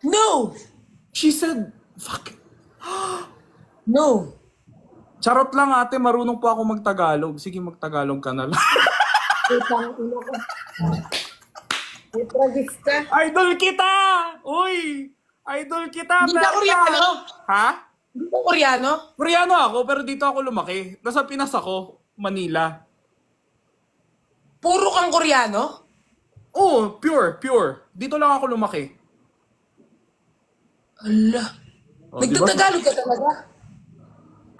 No. She said, fuck. No. Charot lang ate, marunong po ako magtagalog. Sige, magtagalog ka na lang. Idol kita! Uy! Idol kita! Hindi ka Koreano? Ha? Hindi ka Koreano? Koreano ako, pero dito ako lumaki. Nasa Pinas ako, Manila. Puro kang Koreano? Oh, pure. Dito lang ako lumaki. Ala. Oh, diba? Nagtatagalog ka talaga?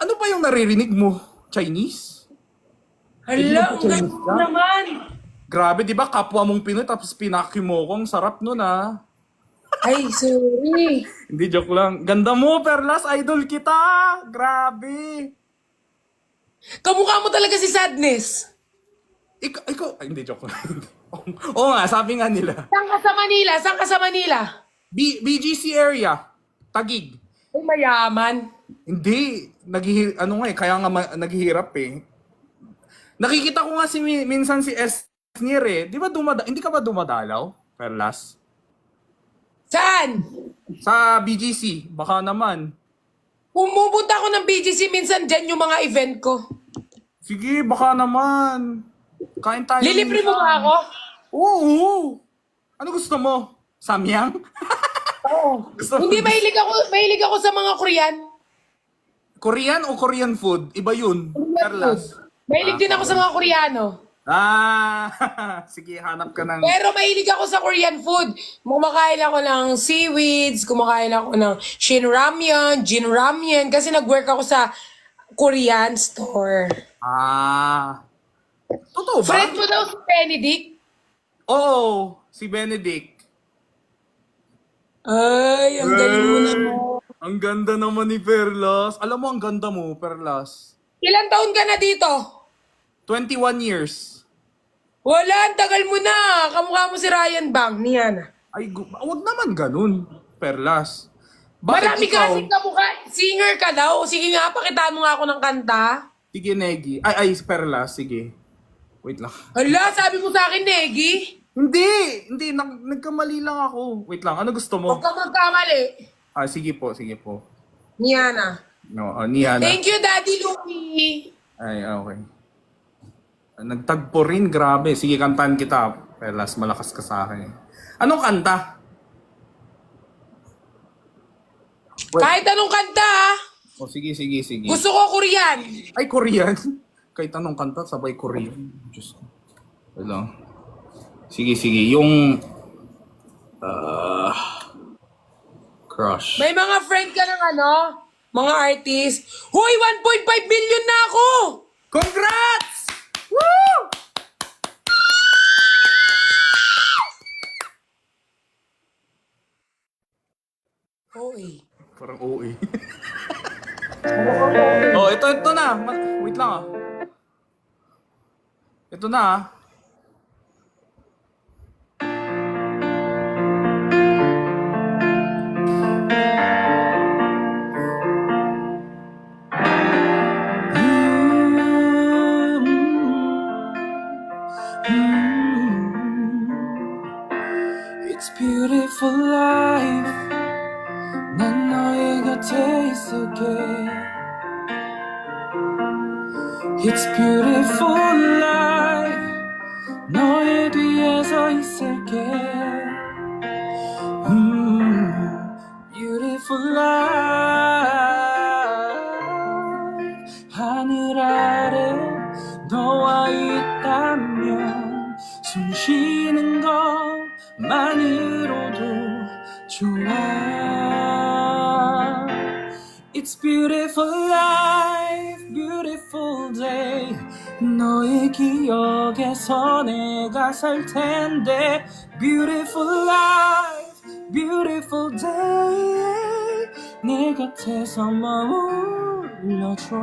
Ano pa yung naririnig mo? Chinese? Hala, ang ganda mo naman. Grabe, di ba? Kapwa mong Pinoy, tapos pinaki mo ko. Ang sarap nun, ah. Ay, sorry. Hindi, joke lang. Ganda mo, Perlas. Idol kita. Grabe. Kamukha mo talaga si Sadness. Ikaw, ay, hindi, joke lang. Oo nga, sabi nga nila. Saan ka sa Manila? Saan ka sa Manila? BGC area. Tagig. Ay, mayaman. Hindi. Kaya nga naghihirap eh. Nakikita ko nga minsan si Esnier eh. Di ba hindi ka ba dumadalaw, Perlas? Saan? Sa BGC. Baka naman. Pumupunta ako ng BGC minsan dyan yung mga event ko. Sige, baka naman. Kain tayo. Lilibre mo ba ako? Oo. Ano gusto mo? Samyang? Oo. Hindi, mahilig ako sa mga Korean. Korean o Korean food? Iba yun. Perlas. Mahilig din ako sa mga Koreano. Sige, hanap ka ng... Pero mahilig ako sa Korean food. Kumakain ako ng seaweeds, kumakain ako ng Shin Ramyun, Jin Ramyun, kasi nag-work ako sa Korean store. Totoo ba? Friend mo daw si Benedict? Oo, si Benedict. Ay, ang galing mo naman. Ang ganda naman ni Perlas. Alam mo, ang ganda mo, Perlas. Ilan taon ka na dito? 21 years. Wala, ang tagal mo na. Kamukha mo si Ryan Bang, niyan. Ay, wag naman ganun, Perlas. Marami kasing kamukha. Singer ka daw. Sige nga, pakitaan mo nga ako ng kanta. Sige, Negi. Ay, Perlas, sige. Wait lang. Hala, sabi mo sa akin, Negi. Hindi. Nagkamali lang ako. Wait lang, ano gusto mo? Huwag kang magkamali. Sige po. Niana. No, Niana. Thank you, Daddy Lucky. Ay, okay. Nagtagpo rin, grabe. Sige, kantahan kita. Perlas, malakas ka sa akin. Anong kanta? Wait. Kahit anong kanta, ha? Sige. Gusto ko Korean. Ay, Korean? Kahit anong kanta, sabay Korean. Diyos ko. Wait lang. Sige. Yung... crush. May mga friend ka ng mga artist. Hoy, 1.5 million na ako! Congrats! Woo! Hoy. Parang OA. Oh, ito na. Wait lang Ito na It's beautiful life. 난 너의 곁에 있을게. It's beautiful life. 너의 뒤에 서 있을게. Beautiful life. 하늘 아래 너와 있다면 숨 쉬는 것만으로도 좋아. It's beautiful life, beautiful day. 너의 기억에서 내가 살 텐데. Beautiful life, beautiful day. 내 곁에서 머물러줘.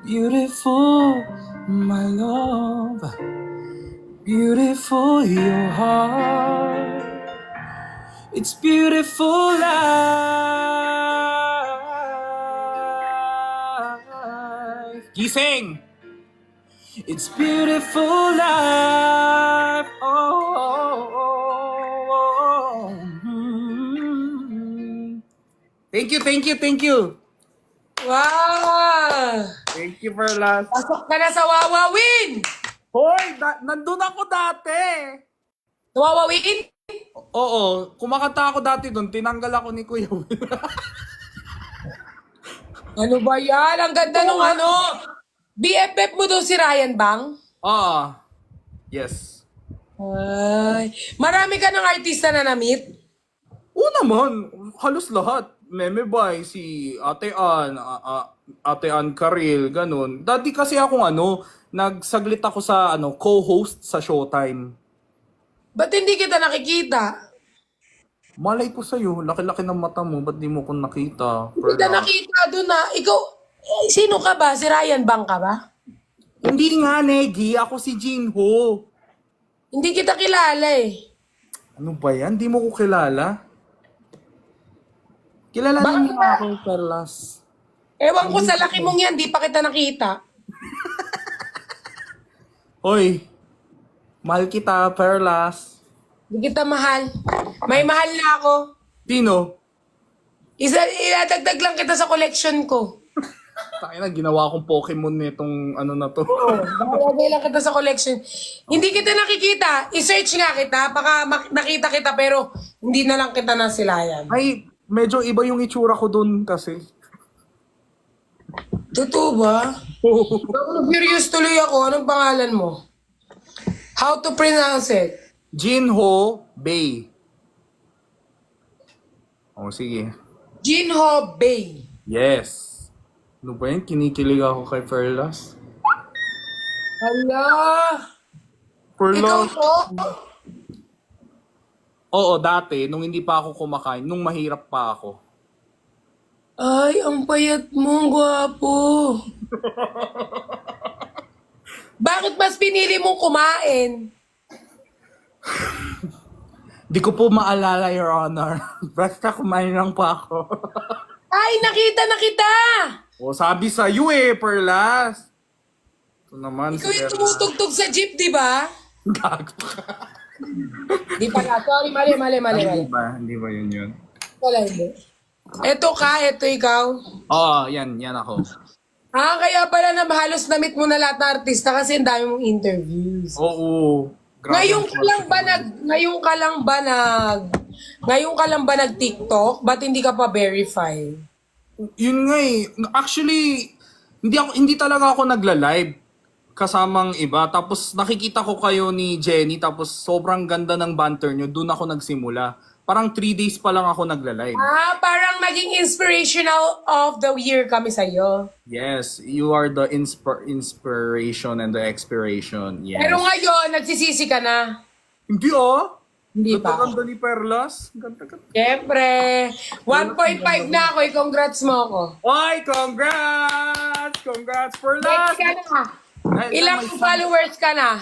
Beautiful, my love. Beautiful, your heart. It's beautiful life. Gising! It's beautiful life. Oh. Thank you, thank you, thank you. Wow! Thank you for last. Pasok ka na sa Wawawin! Hoy, nandun ako dati. Sa Wawawin? Oo, kumakanta ako dati doon. Tinanggal ako ni Kuya Will. Ano ba yan? Ang ganda nung ano. BFF mo daw si Ryan Bang? Yes. Ay, marami ka ng artista na na-meet? Oo naman, halos lahat. Meme Boy, si Ate Ann Karil, ganun. Dati kasi akong nagsaglit ako sa co-host sa Showtime. Ba't hindi kita nakikita? Malay ko sa'yo, laki-laki ng mata mo, ba't di mo ko nakita? Hindi kita nakita doon na. Ikaw, sino ka ba? Si Ryan Bang ka ba? Hindi nga, Negi. Ako si Jinho. Hindi kita kilala eh. Ano ba yan? Di mo ko kilala? Kilala Bakit niyo ba? ako, Perlas. Ewan ko sa laki mong yan, di pa kita nakita. Hoy, mahal kita, Perlas. Hindi kita mahal. May mahal na ako. Sino? Iladagdag lang kita sa collection ko. Tayo na, ginawa kong Pokemon nitong na to. Ilalagay lang kita sa collection. Hindi kita nakikita. I-search nga kita. Baka nakita kita pero hindi na lang kita nasilayan. Ay, medyo iba yung itsura ko dun kasi. Totoo ba? Curious tuloy ako. Anong pangalan mo? How to pronounce it? Jinho Bay. Sige. Jinho Bay. Yes. Ano ba yan? Kinikilig ako kay Perlas. Hala! Ikaw Perlas. to? Oo, dati, nung hindi pa ako kumakain, nung mahirap pa ako. Ay, ang payat mo, ang gwapo. Bakit mas pinili mong kumain? Di ko po maalala, Your Honor. Basta kumain lang pa ako. Ay, nakita na kita! Sabi sa'yo Perlas. Ito naman Ikaw yung tumutugtog sa jeep, di ba? Gago ka. Di pala. Sorry, mali. Hindi ba yun? Wala, hindi. Eto ka, eto ikaw. Yan ako. Kaya pala na halos na-meet mo na lahat ng artista kasi ang dami mong interviews. Oo. Ngayon ka lang ba nag-TikTok? Ba't hindi ka pa verified? Yun nga Actually, hindi talaga ako nagla-live kasamang iba. Tapos nakikita ko kayo ni Jenny, tapos sobrang ganda ng banter nyo. Doon ako nagsimula. Parang 3 days pa lang ako nagla-live. Parang naging inspirational of the year kami sa'yo. Yes, you are the inspiration and the expiration. Yes. Pero ngayon, nagsisisi ka na. Hindi Hindi pa. Ganda ni Perlas. Ganda. Siyempre. 1.5 na ako. I-congrats mo ako. Oy, congrats! Congrats, Perlas! Next ka na. Ilang followers ka na?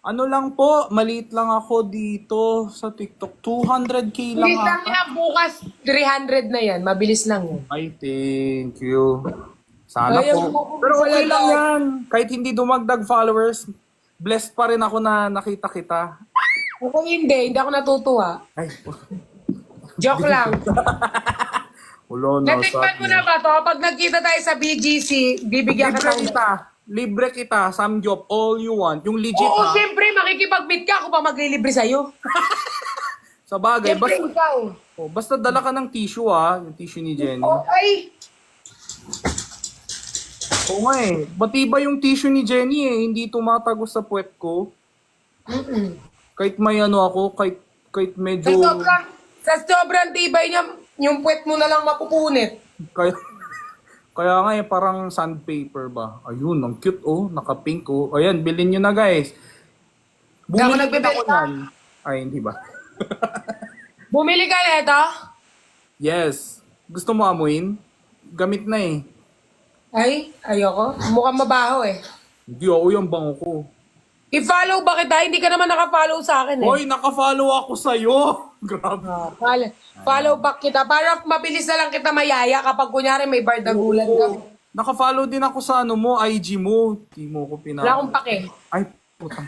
Ano lang po, maliit lang ako dito sa TikTok. 200k lang Bilis lang ako. yan. Bukas 300 na yan. Mabilis lang yun. Ay, thank you. Sana Ay, po. Pero okay lang yan. Kahit hindi dumagdag followers, blessed pa rin ako na nakita kita. Ako hindi ako natutuwa. Ay, Joke lang. ulo, no. Natikman mo na ba to? Pag nagkita tayo sa BGC, bibigyan ka Libre ng... kita. libre kita, samgyup, all you want. Yung legit Oo, ha. siyempre, makikipag-meet ka ako pa maglilibre sa'yo. Sa bagay, Siyempre, basta, ikaw. basta dala ka ng tissue ha. Yung tissue ni Jenny. Okay. Oo nga eh. Matibay yung tissue ni Jenny eh. Hindi tumatagos sa puwet ko. Kahit may ano ako, kahit medyo... Sa sobrang tibay niya, yung puwet mo na lang mapupunit. Kaya nga eh, parang sandpaper ba? Ayun, ang cute oh, naka-pink oh. Ayan, bilhin nyo na guys. Hindi ako Bumili din nagbebenta. ako yan. Ay, hindi ba? Bumili ka nito? Yes. Gusto mo amuin? Gamit na eh. Ay, ayoko. Mukhang mabaho eh. Hindi ako yung bango ko. I-follow ba kita? Hindi ka naman naka-follow sa akin eh. Hoy, naka-follow ako sa'yo. Grabe. Follow back kita. Para mabilis na lang kita mayaya kapag kunyari may bardagulan ka. Naka-follow din ako sa ano mo, IG mo. Di mo ko pinaka. Wala akong pake. Ay, putang.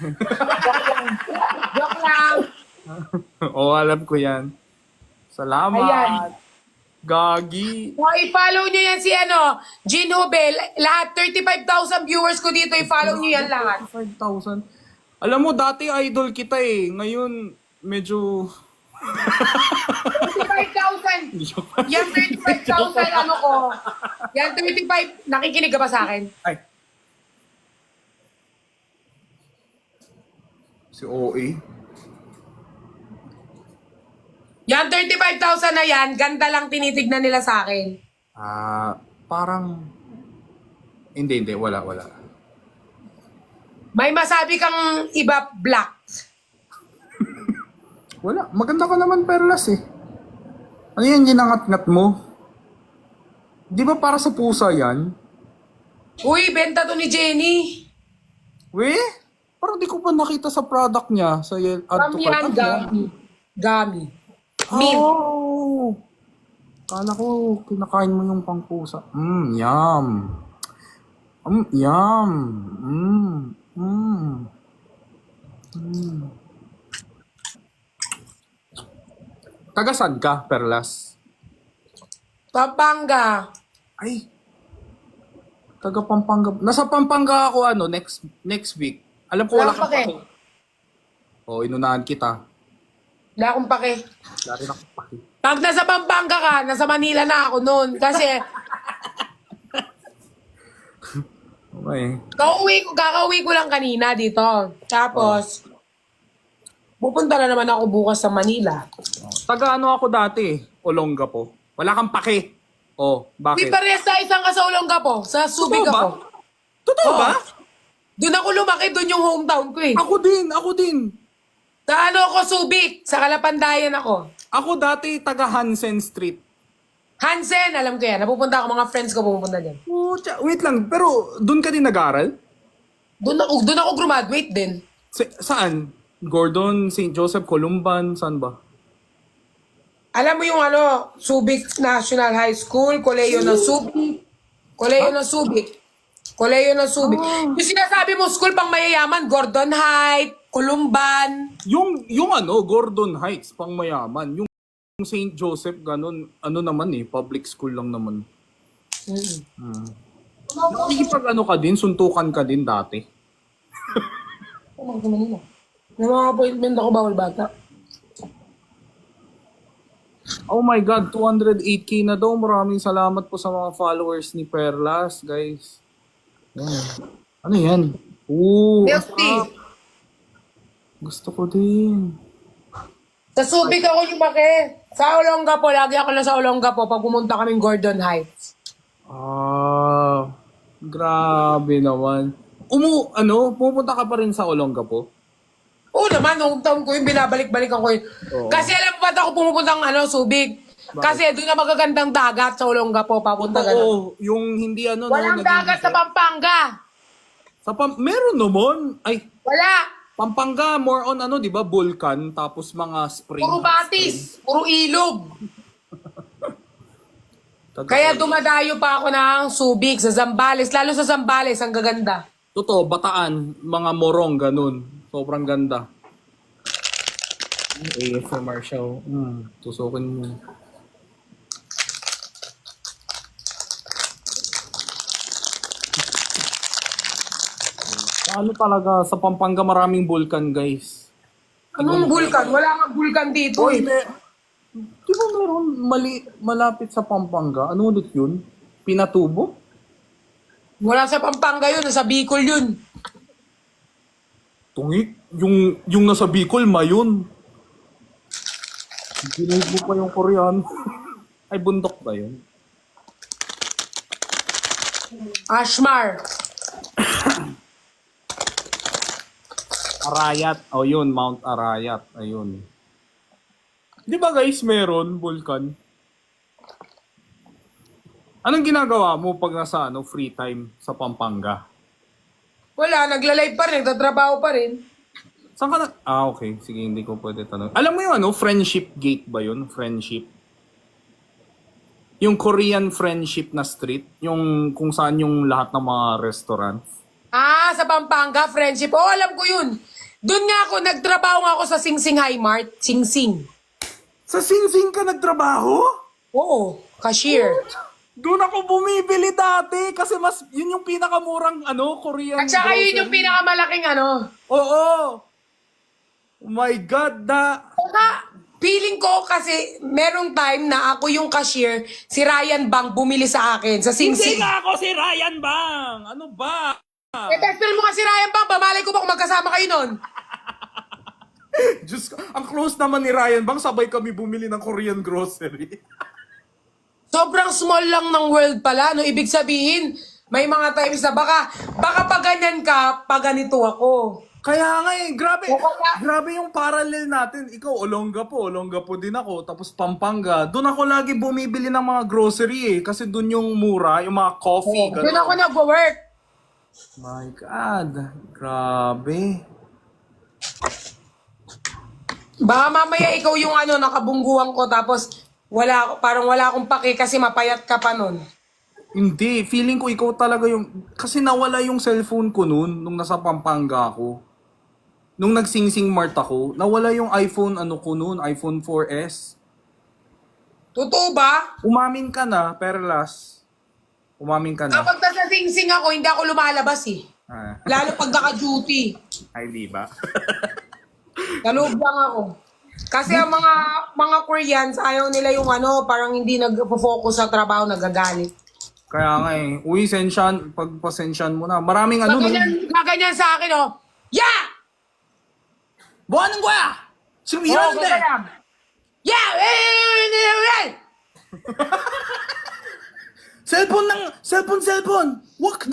Joke lang. Oo, alam ko yan. Salamat. Ayan. Gagi. I-follow nyo yan si Jean Hubel. Lahat, 35,000 viewers ko dito. I-follow nyo yan lahat. 5,000. Alam mo, dati idol kita eh. Ngayon, medyo... 35,000. Yan 35,000 ano ko. Yan 35. Nakikinig ka ba sa akin? Ay. Si OA. Yan 35,000 na yan. Ganda lang tinitignan nila sa akin. Parang... Hindi. Wala. May masabi kang iba black. Wala. Maganda ka naman, Perlas eh. Ano yan, ginangat-ngat mo? Di ba para sa pusa yan? Uy, benta to ni Jenny. We? Parang di ko pa nakita sa product niya. Sa add to Yan, cart. Gami. Mint. Oh! Kala ko, kinakain mo yung pangpusa. Yum. Yum. Tagasan ka, Perlas? Pampanga. Ay. Taga Pampanga. Nasa Pampanga ako next week. Alam ko wala Wala kang pake. pake. Inunahan kita. Wala akong pake. Wala rin akong pake. Pag nasa Pampanga ka, nasa Manila na ako noon. Kasi, Okay. kakauwi ko lang kanina dito. Tapos, pupunta na naman ako bukas sa Manila. Taga ano ako dati? Olongapo. Wala kang pake. Di Bakit? parehas na isang ka sa Olongapo. Sa Subic Totoo ba? ako. Totoo ba? Doon ako lumaki, doon yung hometown ko eh. Ako din. Sa ako, Subic. Sa Kalapandayan ako. Ako dati taga Hansen Street. Hansen, alam ko yan. Napupunta ako, mga friends ko pupunta dyan. Wait lang, pero doon ka din nag-aral? Doon ako graduate din. Saan? Gordon, St. Joseph, Columban, saan ba? Alam mo yung Subic National High School, Koleyo ng Subic. Koleyo ng Subic. Yung sinasabi mo, school pang mayayaman, Gordon Heights, Columban. Yung Gordon Heights, pang mayaman. Yung St. Joseph, ganun, naman public school lang naman. Nakikipag ka din, suntukan ka din dati. May mga appointment ako, bawal bata. Oh my God, 208k na daw. Maraming salamat po sa mga followers ni Perlas, guys. Yan. Ano yan? Milk tea. Gusto ko din. Sa Subic ako lumaki. Sa Olongapo, lagi ako na sa Olongapo pag pumunta kaming Gordon Heights. Grabe naman. Pupunta ka pa rin sa Olongapo? Oo naman, hometown ko yung binabalik-balikan ko yun. Oo. Kasi alam mo ba't ako pumupunta ng Subic? Kasi doon na magagandang dagat sa Olongapo, papunta ka na. Oo, yung hindi Walang dagat sa Pampanga. Meron naman. Ay, Wala. Pampanga, more on di ba, vulkan, tapos mga spring. Puro batis. Puro ilog. Kaya dumadayo pa ako ng Subic sa Zambales. Lalo sa Zambales, ang gaganda. Totoo, Bataan, mga morong, ganun. Sobrang ganda. ASMR show. Tusukin mo. Ano talaga, sa Pampanga maraming vulkan, guys. Anong vulkan? Wala nga vulkan dito Uy, eh. di ba meron malapit sa Pampanga? Ano ulit yun? Pinatubo? Wala sa Pampanga yun, nasa Bicol yun. Tungik, yung nasa Bicol, Mayon. Ginig mo pa yung Korean. Ay, bundok ba yun? Ashmar. Arayat. O yun, Mount Arayat. Ayun. Di ba guys, meron vulkan? Anong ginagawa mo pag nasa free time sa Pampanga? Wala, nagla-live pa rin, nagtatrabaho pa rin. Saan ka na? Ah, okay. Sige, hindi ko pwede tanong. Alam mo yung Friendship Gate ba yun? Friendship. Yung Korean Friendship na street. Yung kung saan yung lahat ng mga restaurants. Ah, sa Pampanga, friendship. Oh, alam ko yun. Doon nga ako, nagtrabaho nga ako sa Sing Sing High Mart. Sing Sing. Sa Sing Sing ka nagtrabaho? Oo, cashier. Doon ako bumibili dati kasi yun yung pinakamurang Korean At saka yun yung grocery. pinakamalaking Oo. Oh my God, Saka, feeling ko kasi merong time na ako yung cashier, si Ryan Bang bumili sa akin sa Sing Hindi Sing. nga ako si Ryan Bang! Ano ba? Best friend mo nga si Ryan Bang, bamalay ko ba kung magkasama kayo nun? Diyos ko, ang close naman ni Ryan Bang, sabay kami bumili ng Korean grocery. Sobrang small lang ng world pala, no? Ibig sabihin, may mga times na baka pag ganyan ka, pag ganito ako. Kaya nga grabe, O kaya- grabe yung parallel natin. Ikaw, Olongapo din ako, tapos Pampanga. Doon ako lagi bumibili ng mga grocery kasi doon yung mura, yung mga coffee. Doon ganun. ako nag-work. My God, grabe. Baka mamaya ikaw yung nakabungguan ko tapos parang wala akong pake kasi mapayat ka pa nun. Hindi, feeling ko ikaw talaga yung... Kasi nawala yung cellphone ko noon, nung nasa Pampanga ako. Nung nag-Sing-Sing Mart ako, nawala yung iPhone ko noon, iPhone 4S. Totoo ba? Umamin ka na, Perlas. Umamin ka na. Kapag nasa sing-sing ako, hindi ako lumalabas eh. Ah. Lalo pag naka-duty. Ay, di ba? Kaloob lang ako. Kasi ang mga Koreans, ayaw nila yung parang hindi nag-focus sa trabaho, nagagalit. Kaya nga uy, pagpasensyan mo na. Maraming Gaganyan sa akin, Yeah! Buwan ng guya! Sumiran Oo, din! gaganyan. Yeah! Cellphone! Work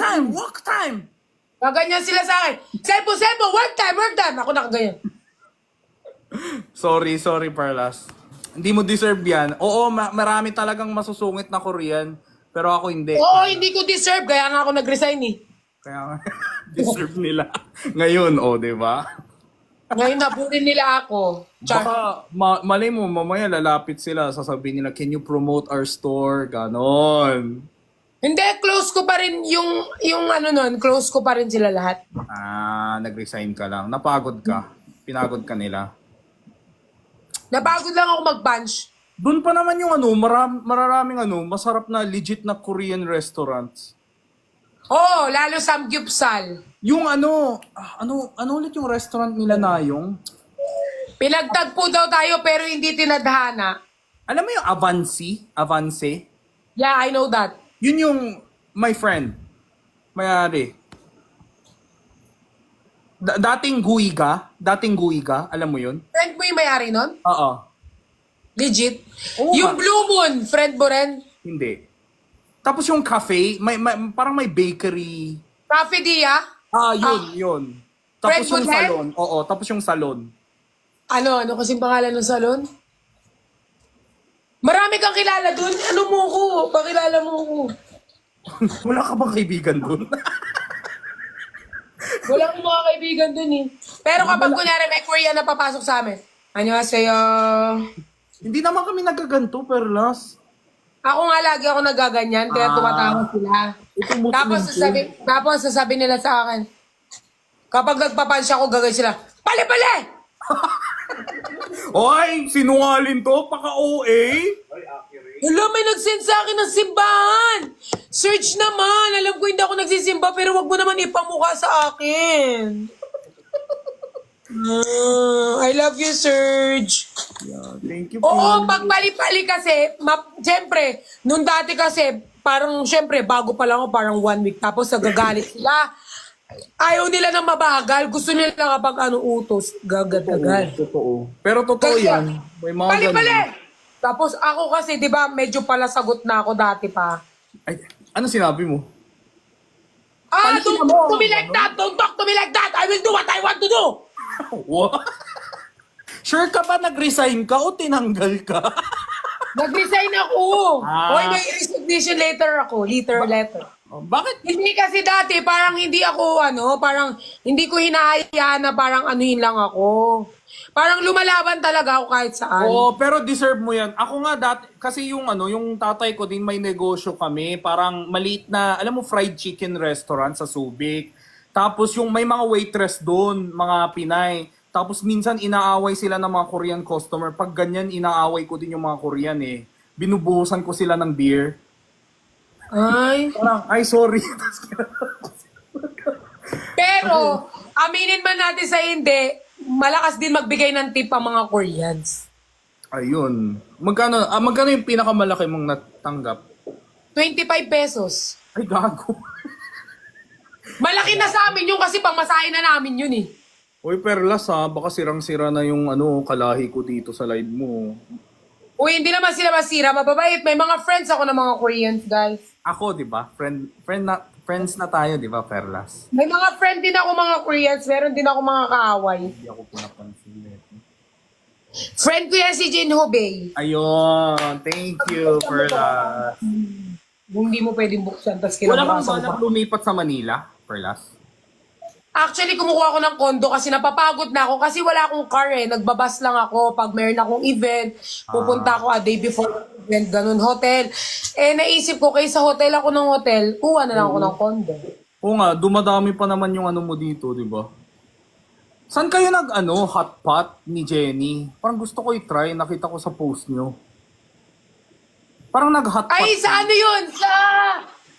time! Gaganyan sila sa akin. Cellphone, work time! Ako nakaganyan. Sorry, Perlas. Hindi mo deserve yan. Oo, marami talagang masusungit na Korean, pero ako hindi. Oo, hindi ko deserve. Kaya nga ako nag-resign eh. Kaya nga, deserve nila. Ngayon, di ba? Ngayon nabulin nila ako. Baka, malay mo, mamaya lalapit sila, sasabihin nila, can you promote our store? Ganon. Hindi, close ko pa rin close ko pa rin sila lahat. Nag-resign ka lang. Napagod ka. Pinagod ka nila. Napagod lang ako mag-punch. Doon pa naman yung maraming masarap na legit na Korean restaurants. Oo, lalo Samgyupsal. Yung ano ulit yung restaurant nila na yung? Pinagtagpo daw tayo pero hindi tinadhana. Alam mo yung Avance? Yeah, I know that. Yun yung my friend. Mayari. Dating Guiga, alam mo yun? Friend mo yung may-ari nun? Oo. Legit? Oo Yung nga. Blue Moon, friend mo rin? Hindi. Tapos yung cafe, parang may bakery. Cafe Dia? Yun. Tapos Friend mo yung din? salon. Oo, tapos yung salon. Ano kasing pangalan ng salon? Marami kang kilala dun. Ano mo ko? Pakilala mo ko. Wala ka bang kaibigan dun? Wala akong mga kaibigan dun eh. Pero kapag kunyari may Korean na papasok sa amin, annyeonghaseyo. Hindi naman kami nagaganto, Perlas. Ako nga lagi ako nagaganyan, kaya tumatawa sila. Tapos sasabi nila sa akin, kapag nagpapansya ako, gagawin sila, pali-pali! Oy, sinungalin to, paka-OA. Wala, may nag-send sa akin ng simbahan. Serge naman, alam ko hindi ako nagsisimba pero wag mo naman ipamukha sa akin. I love you, Serge. Thank you, Oo, pag pali-pali kasi, siyempre, nung dati kasi, parang siyempre, bago pa lang ako, parang 1 week, tapos nagagalit sila. Ayaw nila ng mabagal, gusto nila kapag utos, gagad-gagad. Totoo. Pero totoo Kasi, yan. May mga Pali-pali! ganun. Tapos ako kasi, di ba, medyo pala sagot na ako dati pa. Ay, ano sinabi mo? Don't talk to me like that! Don't talk to me like that! I will do what I want to do! What? Sure ka ba nag-resign ka o tinanggal ka? Nag-resign ako! Hoy, may resignation letter ako. Letter. Bakit? Hindi kasi dati, parang hindi ako, parang hindi ko hinahayaan na parang anuhin lang ako. Parang lumalaban talaga ako kahit saan. Oo, pero deserve mo yan. Ako nga dati, kasi yung tatay ko din may negosyo kami. Parang maliit na, alam mo, fried chicken restaurant sa Subic. Tapos yung may mga waitress doon, mga Pinay. Tapos minsan inaaway sila ng mga Korean customer. Pag ganyan, inaaway ko din yung mga Korean eh. Binubuhusan ko sila ng beer. Ay. Parang, ay sorry. Pero, aminin man natin sa hindi, malakas din magbigay ng tip ang mga Koreans. Ayun. Magkano yung pinakamalaki mong natanggap? 25 pesos. Ay, gago. Malaki na sa amin yun kasi pangmasahe na namin yun eh. Uy, Perlas ha, baka sirang-sira na yung kalahi ko dito sa live mo. Uy, hindi naman sila masira, mababait. May mga friends ako ng mga Koreans, guys. Ako, di ba? Friends na tayo, di ba, Perlas? May mga friend din ako mga Koreans, meron din ako mga kaaway. Hindi ako pinapansin. Friend ko yan si Jin Ho Bay. Ayun, thank you, Perlas. Kung hindi mo pwedeng buksan, tapos Wala kang kinabukasan balak pa. lumipat sa Manila, Perlas? Actually, kumukuha ako ng kondo kasi napapagod na ako kasi wala akong car eh. Nagbabas lang ako pag mayroon akong event. Pupunta ako a day before event, ganun, hotel. Eh, naisip ko, kaysa hotel ako ng hotel, kuha na lang ako ng kondo. Oo nga, dumadami pa naman yung mo dito, di ba? Saan kayo hotpot ni Jenny? Parang gusto ko i-try, nakita ko sa post nyo. Parang nag-hotpot. Ay, sa ano yun?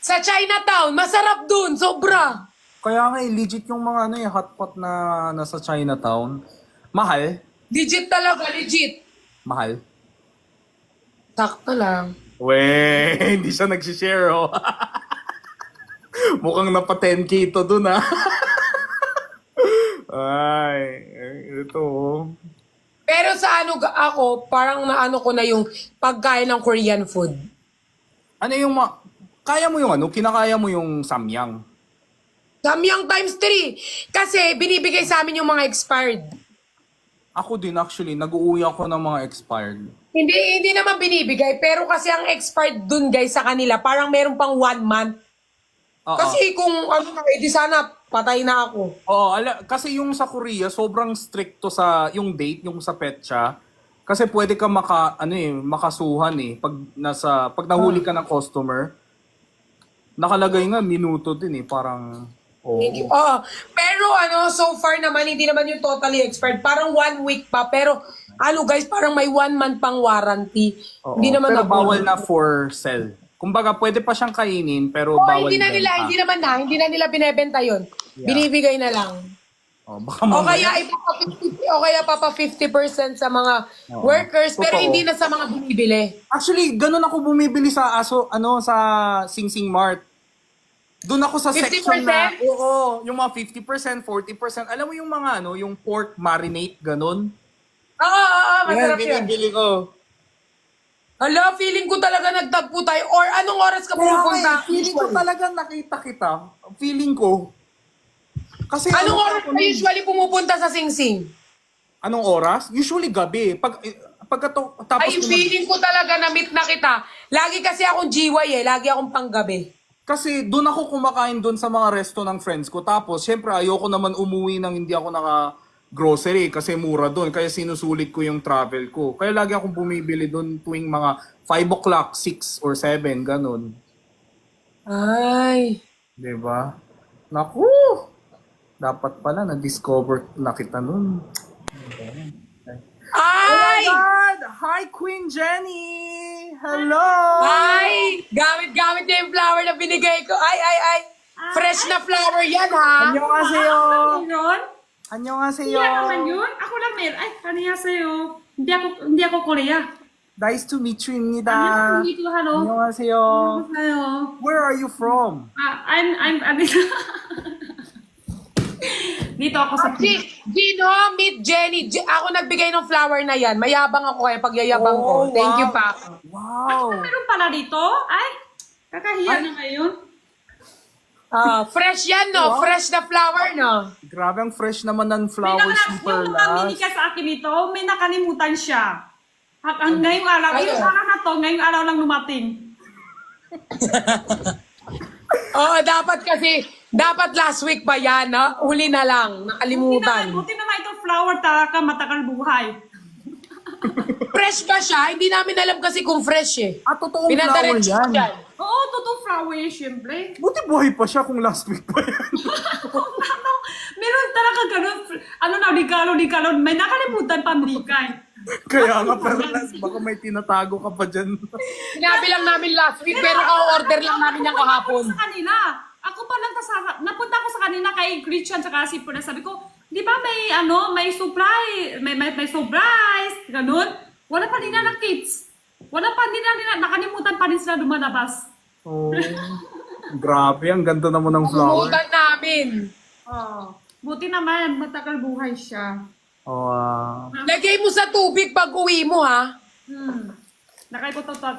Sa Chinatown. Masarap dun, sobra. Kaya nga, legit yung mga hotpot na nasa Chinatown. Mahal? Legit talaga, legit. Mahal? Sakto lang. Weh, hindi siya nagsishare, oh. Mukhang napa 10K to dun, ah. Ay, ito, oh. Pero sa ako, parang naano ko na yung pagkain ng Korean food. Ano yung kaya mo yung kinakaya mo yung samyang? Samyang times 3. Kasi binibigay sa amin yung mga expired. Ako din actually, nag-uuwi ako ng mga expired. Hindi naman binibigay, pero kasi ang expired dun guys sa kanila, parang meron pang 1 month. Kasi kung edi sana patay na ako. Oo, kasi yung sa Korea, sobrang stricto sa yung date, yung sa petsa. Kasi pwede ka makasuhan eh pag nahuli ka ng customer. Nakalagay nga minuto din eh, parang Pero so far naman, hindi naman yung totally expired. Parang 1 week pa. Pero guys, parang may 1 month pang warranty. Oo, Hindi naman pero bawal na for sell. Kumbaga, pwede pa siyang kainin, pero bawal hindi na ibenta. hindi na nila binebenta yun. Yeah. Binibigay na lang. Baka O kaya papa 50% sa mga workers, pero Totoo. hindi na sa mga bumibili. Actually, ganun ako bumibili sa sa Sing Sing Mart. Doon ako sa 50%? section na, yung mga 50%, 40%. Alam mo yung mga yung pork marinate, ganun? Masarap yun. Binibili ko. Hala, feeling ko talaga nagtagpo tayo. Or anong oras ka pupunta? Feeling ko talaga nakita kita. Feeling ko. Kasi Anong oras ka usually pumupunta sa Sing Sing? Anong oras? Usually gabi. Tapos Feeling ko talaga na-meet na kita. Lagi kasi akong GY lagi akong panggabi. Kasi doon ako kumakain doon sa mga resto ng friends ko. Tapos, syempre, ayoko naman umuwi nang hindi ako naka-grocery kasi mura doon. Kaya sinusulit ko yung travel ko. Kaya lagi akong bumibili doon tuwing mga 5 o'clock, 6 or 7, ganun. Ay. Diba? Naku! Dapat pala, na-discover na kita nun. Ay! Oh my God! Hi, Queen Jenny! Hello! Ay! Gamit-gamit niya yung flower na binigay ko. Ay! Fresh na flower yan, ha? 안녕하세요. Yun? 안녕하세요. Iya naman yun. Ako lang meron. Ay, kaniya sa'yo. Hindi ako Korea. Nice to meet you입니다. Dito, hello. 안녕하세요. Hello. Where are you from? I'm dito ako sa Gino, meet Jenny. Ako nagbigay ng flower na yan. Mayabang ako kaya pagyayabang ko. Oh, Thank you, wow. pa. Wow. Meron pala dito? Ay, kakahiya na ngayon. Fresh yan, no? Fresh na flower, no? Grabe ang fresh naman ng May flowers ni yung Perlas. mamili ka sa akin ito, may nakalimutan siya. Ngayong araw, ngayong araw na to, ngayong araw lang lumating. Oo, dapat last week pa yan, no? Uli na lang, nakalimutan. Buti naman itong flower talaga matagal buhay. Fresh ba siya? Hindi namin alam kasi kung fresh eh. Totoong flower Pinadiretso ko yan. dyan. Oo, totoo flower yun, syempre. Buti buhay pa siya kung last week pa yan. Meron talaga ganun, regalo, may nakalimutan pa Mikay. Kaya nga, Perlas, baka may tinatago ka pa dyan. Sinabi lang namin last week, pero ka-order lang namin yan kahapon. Sa kanila, ako pa lang napunta ko sa kanila kay Christian tsaka si Puna, sabi ko, di ba may surprise, may surprise, ganun. Wala pa din na ng kids. Wala pa din na, nakalimutan pa rin sila lumalabas. Oh, grabe, ang ganda naman ng flower. Umutan namin. Oh, buti naman, matagal buhay siya. Oh, Lagay mo sa tubig pag uwi mo, ha? Nakay ko to sa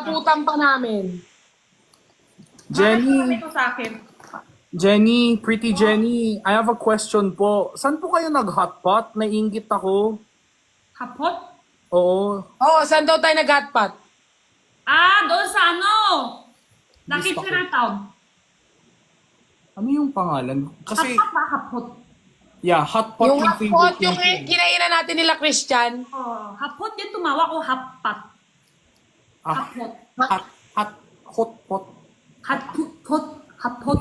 Abutan pa namin. Jenny, ito sa akin. Jenny, pretty Jenny, I have a question po. Saan po kayo nag-hotpot? Naiingit ako. Hapot? Oo. Oo, saan daw tayo nag-hotpot? Doon sa Nakitira Town. Ano yung pangalan? Kasi, Hapot ba hapot? yeah, hotpot Yung hotpot, favorite yung natin. kinainan natin nila Christian. Oh, hapot din tumawa ko happat. Hapot. Hotpot. Hapot.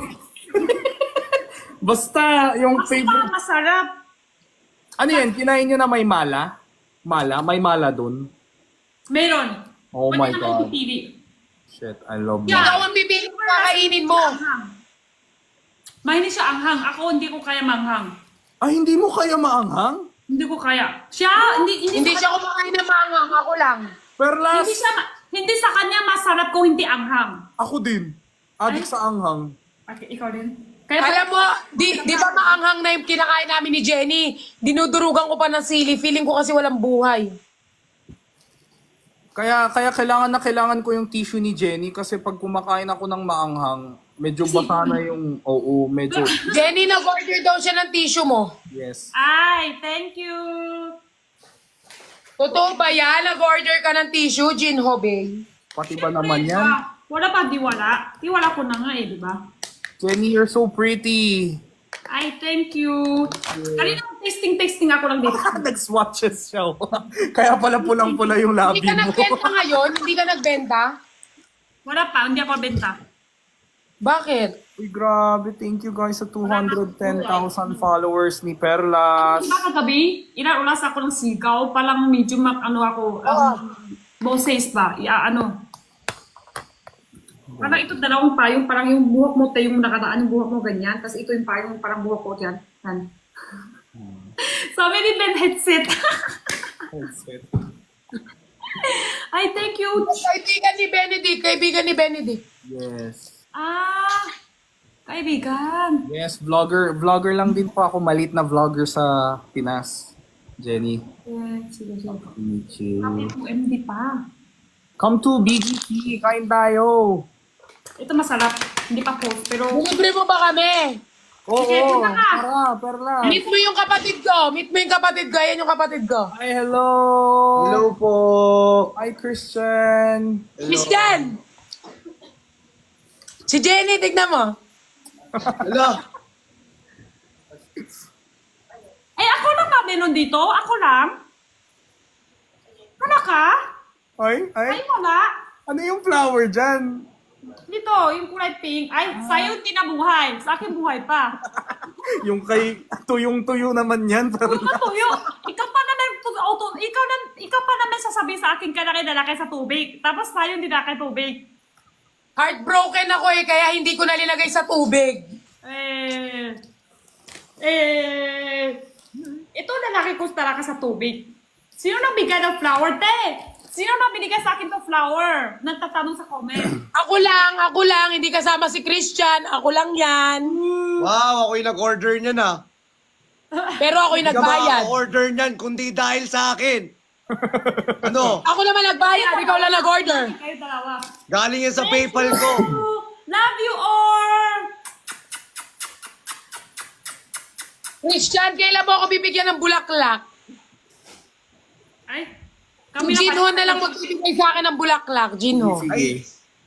Basta, yung Kasi favorite. masarap. Ano yan? Kinain nyo na may mala? May mala dun? Meron. Oh Pwede my naman God. pipili. Shit, I love Yeah. that. Ikaw ang bibili mo, kakainin mo. Mahilig siya anghang. Ako hindi ko kaya manghang. Ay, hindi mo kaya maanghang? Hindi ko kaya. Siya, Hindi siya kumakain ng mangang, ako lang. Perlas, hindi sa kanya masarap kung hindi anghang. ako din. Adik sa anghang. Okay, ikaw din. Alam mo, di ba maanghang na yung kinakain namin ni Jenny? Dinudurugan ko pa ng sili. Feeling ko kasi walang buhay. Kaya kailangan ko yung tissue ni Jenny kasi pag kumakain ako ng maanghang, medyo basa na yung, medyo, Jenny, nag-order daw siya ng tissue mo. yes. Ay, thank you. Totoo ba yan? Nag-order ka ng tissue, Jinho Bay? Pati ba naman yan? Wala pa, di wala. Di wala ko na nga di ba? Jenny, you're so pretty. Ay, thank you. Kanina testing ako lang dito. Nag-swatches siya. Kaya pala pulang-pula yung labi Hindi ka mo. nagbenta ngayon? Hindi ka nagbenta? Wala pa, hindi ako benta. Bakit? Uy, grabe. Thank you guys sa 210,000 followers ni Perlas. Di ba kagabi, inulas ako ng sigaw, palang medyo boses ba? Parang ito dalawang payong, parang yung buhok mo, yung nakataan yung buhok mo ganyan, tapos ito yung payong, parang buhok ko dyan. Yan. Sabi ni Ben, headset. Ay, thank you. Kaibigan ni Benedict. Yes. Kaibigan. Yes, vlogger lang din po ako. Malit na vlogger sa Pinas. Jenny. Sige. Meet you. Happy po, MD pa. Come to BGC. Kain tayo. Ito masarap. Hindi pa post, pero... Libre mo ba kami? Oo. Sige, punta ka. Tara, Perlas. Meet mo yung kapatid ko. Ayan yung kapatid ko. Hi, hello. Hello po. Hi, Christian. Christian! Si Jenny, tignan mo. Hello. Ako lang ba meron dito? Ako lang? Wala ka? Ay. Ay, wala. Ano yung flower dyan? Dito, yung kulay pink. Ay, sa'yo hindi na buhay. Sa akin buhay pa. Yung kay tuyong-tuyo naman yan. Uy, matuyo. Ikaw pa na ikaw pa naman sasabihin sa akin kailangan nalaki sa tubig. Tapos tayo hindi nalaki tubig. Heartbroken ako eh, kaya hindi ko nalinagay sa tubig. Ito lalaki ko talaga sa tubig. Sino nang bigay ng flower, te? Sino nang binigay sa akin ng flower? Nagtatanong sa comment. Ako lang, hindi kasama si Christian. Ako lang yan. Wow, ako yung nag-order niyan ah. Pero ako'y Hindi ka nagbayad. maka-order niyan kundi dahil sa akin. Ano? Ako naman nagbayad, ikaw lang nag-order. Kayo dalawa. Galing yan sa PayPal ko. Love you all! Christian, kailan mo ako bibigyan ng bulaklak? Ay, Si Jinho na lang magbibigay sa akin ng bulaklak, Jinho. Ay,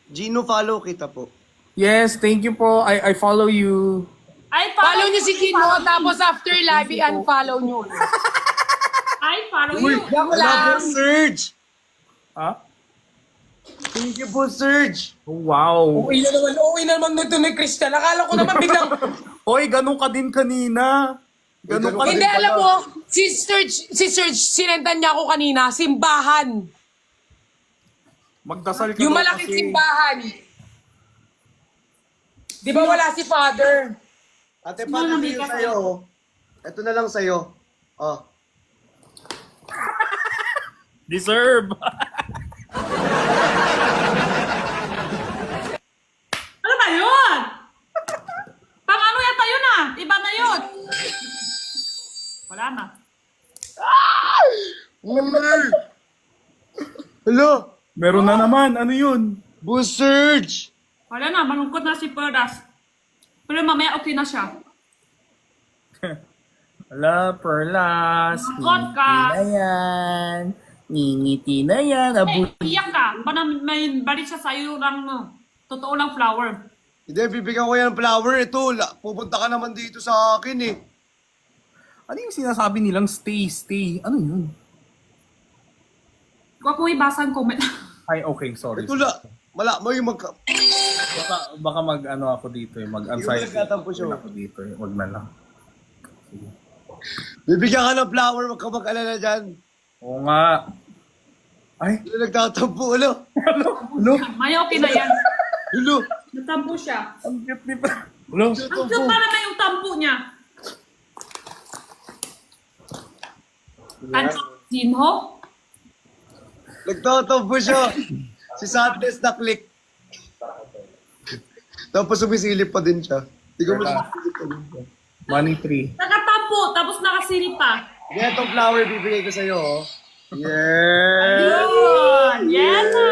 Gino, follow kita po. Yes, thank you po. I follow you. Ay, Follow niyo si Jinho, tapos after live, i-unfollow niyo. Ay, follow you. Joke Wala lang. po, Surge. Ah? Thank you po, Surge. Wow. Uwi na naman nito ni Christian. Akala ko naman biglang... Hoy, ganun ka din kanina. Ganun ka din Hindi, pala. alam mo, si Serge, sinendan niya ako kanina, simbahan. Magdasal ka Yung daw malaking kasi. simbahan. Di ba wala si Father? Ate, paano yung sa'yo? Oh. Ito na lang sa'yo. Oh. Deserve. Ano ba yun? Pang ano yata yun ah? Iba na yun. Wala na. Hello? Meron na naman. Ano yun? Boss Surge. Wala na, malungkot na si Perdas. Pero mamaya okay na siya. Ala, Perlas. Malungkot ka. Na yan. Ngingiti na yan. Iyak ka. Baka may balik siya sa'yo ng totoo lang flower. Hindi, bibigyan ko yan ng flower. Ito, pupunta ka naman dito sa akin eh. Ano yung sinasabi nilang stay? Ano yun? Huwag ko ibasa ang comment. Ay, okay, sorry. Ito mo yung magka... Baka mag-ano ako dito eh. Mag-anxiety. Yung nagtatampo siya. Ako dito eh. Wag na lang. Bibigyan ka ng flower, wag ka mag-alala dyan. Oo nga. Ay, Ano nagtatampo, ano? ano? May okay na yan. Hello? Natampo siya. Ang cute ni pa. Hello? Ang cute para na yung tampo niya. Ano? Jinho? Nagtatampo siya. Si Sadness na click. Tapos sumisilip pa din siya. Tingnan mo sumisilip pa din siya. Money tree. Nakatampo, tapos nakasilip pa. Yan itong flower bibigay ko sa'yo, oh. Yeah! Yun! Yan na!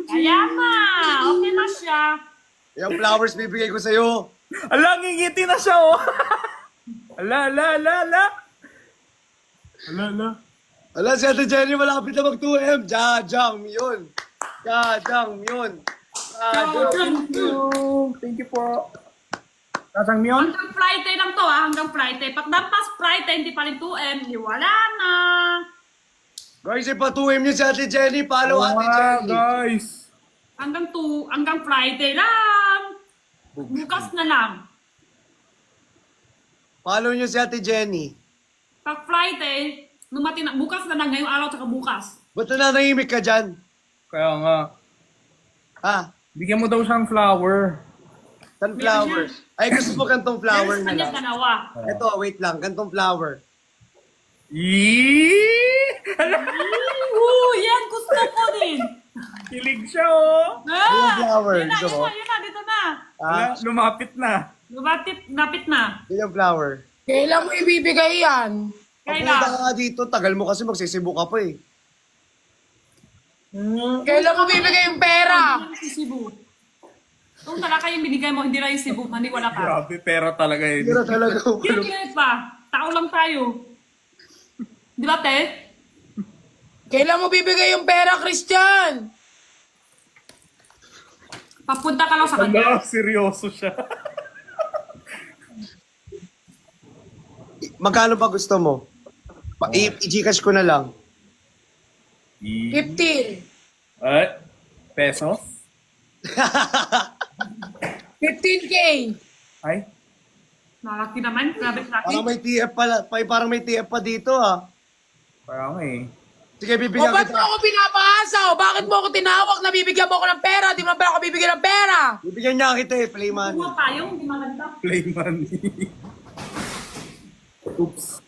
Kaya na! Okay na siya. Yung flowers bibigay ko sa'yo. Ala, ngingiti na siya oh. Ala. Ala, si Ate Jenny malapit na mag-2M. Jajang yun. Jajang yun. Thank you po. Tatang Mion? Hanggang Friday lang to hanggang Friday. Pag nampas Friday, hindi pa rin 2M, wala na. Guys, ipa 2M niyo si Ate Jenny. Follow Ate Jenny. Guys. Hanggang Friday lang. Bukas na lang. Follow niyo si Ate Jenny. Pag Friday, bukas na lang ngayong araw tsaka bukas. Ba't nananahimik ka dyan? Kaya nga. Ha? Bigyan mo daw siyang flower. Sunflower. Ay, gusto mo kantong flower na Kanya lang. dalawa. Ito, wait lang. Kantong flower. Yan, gusto ko din. Kilig siya oh. Yung flower. Yun na, Gusto mo? dito na. Ha? Lumapit na. Napit na. Yung flower. Kailan mo ibibigay yan? Papunta Kailan? ka nga dito. Tagal mo kasi magsisibo ka pa eh. Kailan mo bibigay yung pera? Si Cebu. Kung talaga yung binigay mo, hindi lang yung Cebu, maniwala ka. Grabe, pera talaga yun. Pero talaga. Kilit pa. Tao lang tayo. Di ba, te? Kailan mo bibigay yung pera, Christian? Papunta ka lang sa kanya. Ala, seryoso siya. Magkano pa gusto mo? I-Gcash ko na lang. 15. Ay, pesos? 15K. Ay, Malaki naman. Grabe sa akin. Parang may TF pa dito ah. Kaya nga eh. Sige, O bibigyan ba't kita. mo ako pinapasa? O bakit mo ako tinawag na bibigyan mo ako ng pera? Di mo na pala ako bibigyan ng pera. Bibigyan niya kita eh, play money. Mga payong, hindi maganda. Play money. Oops.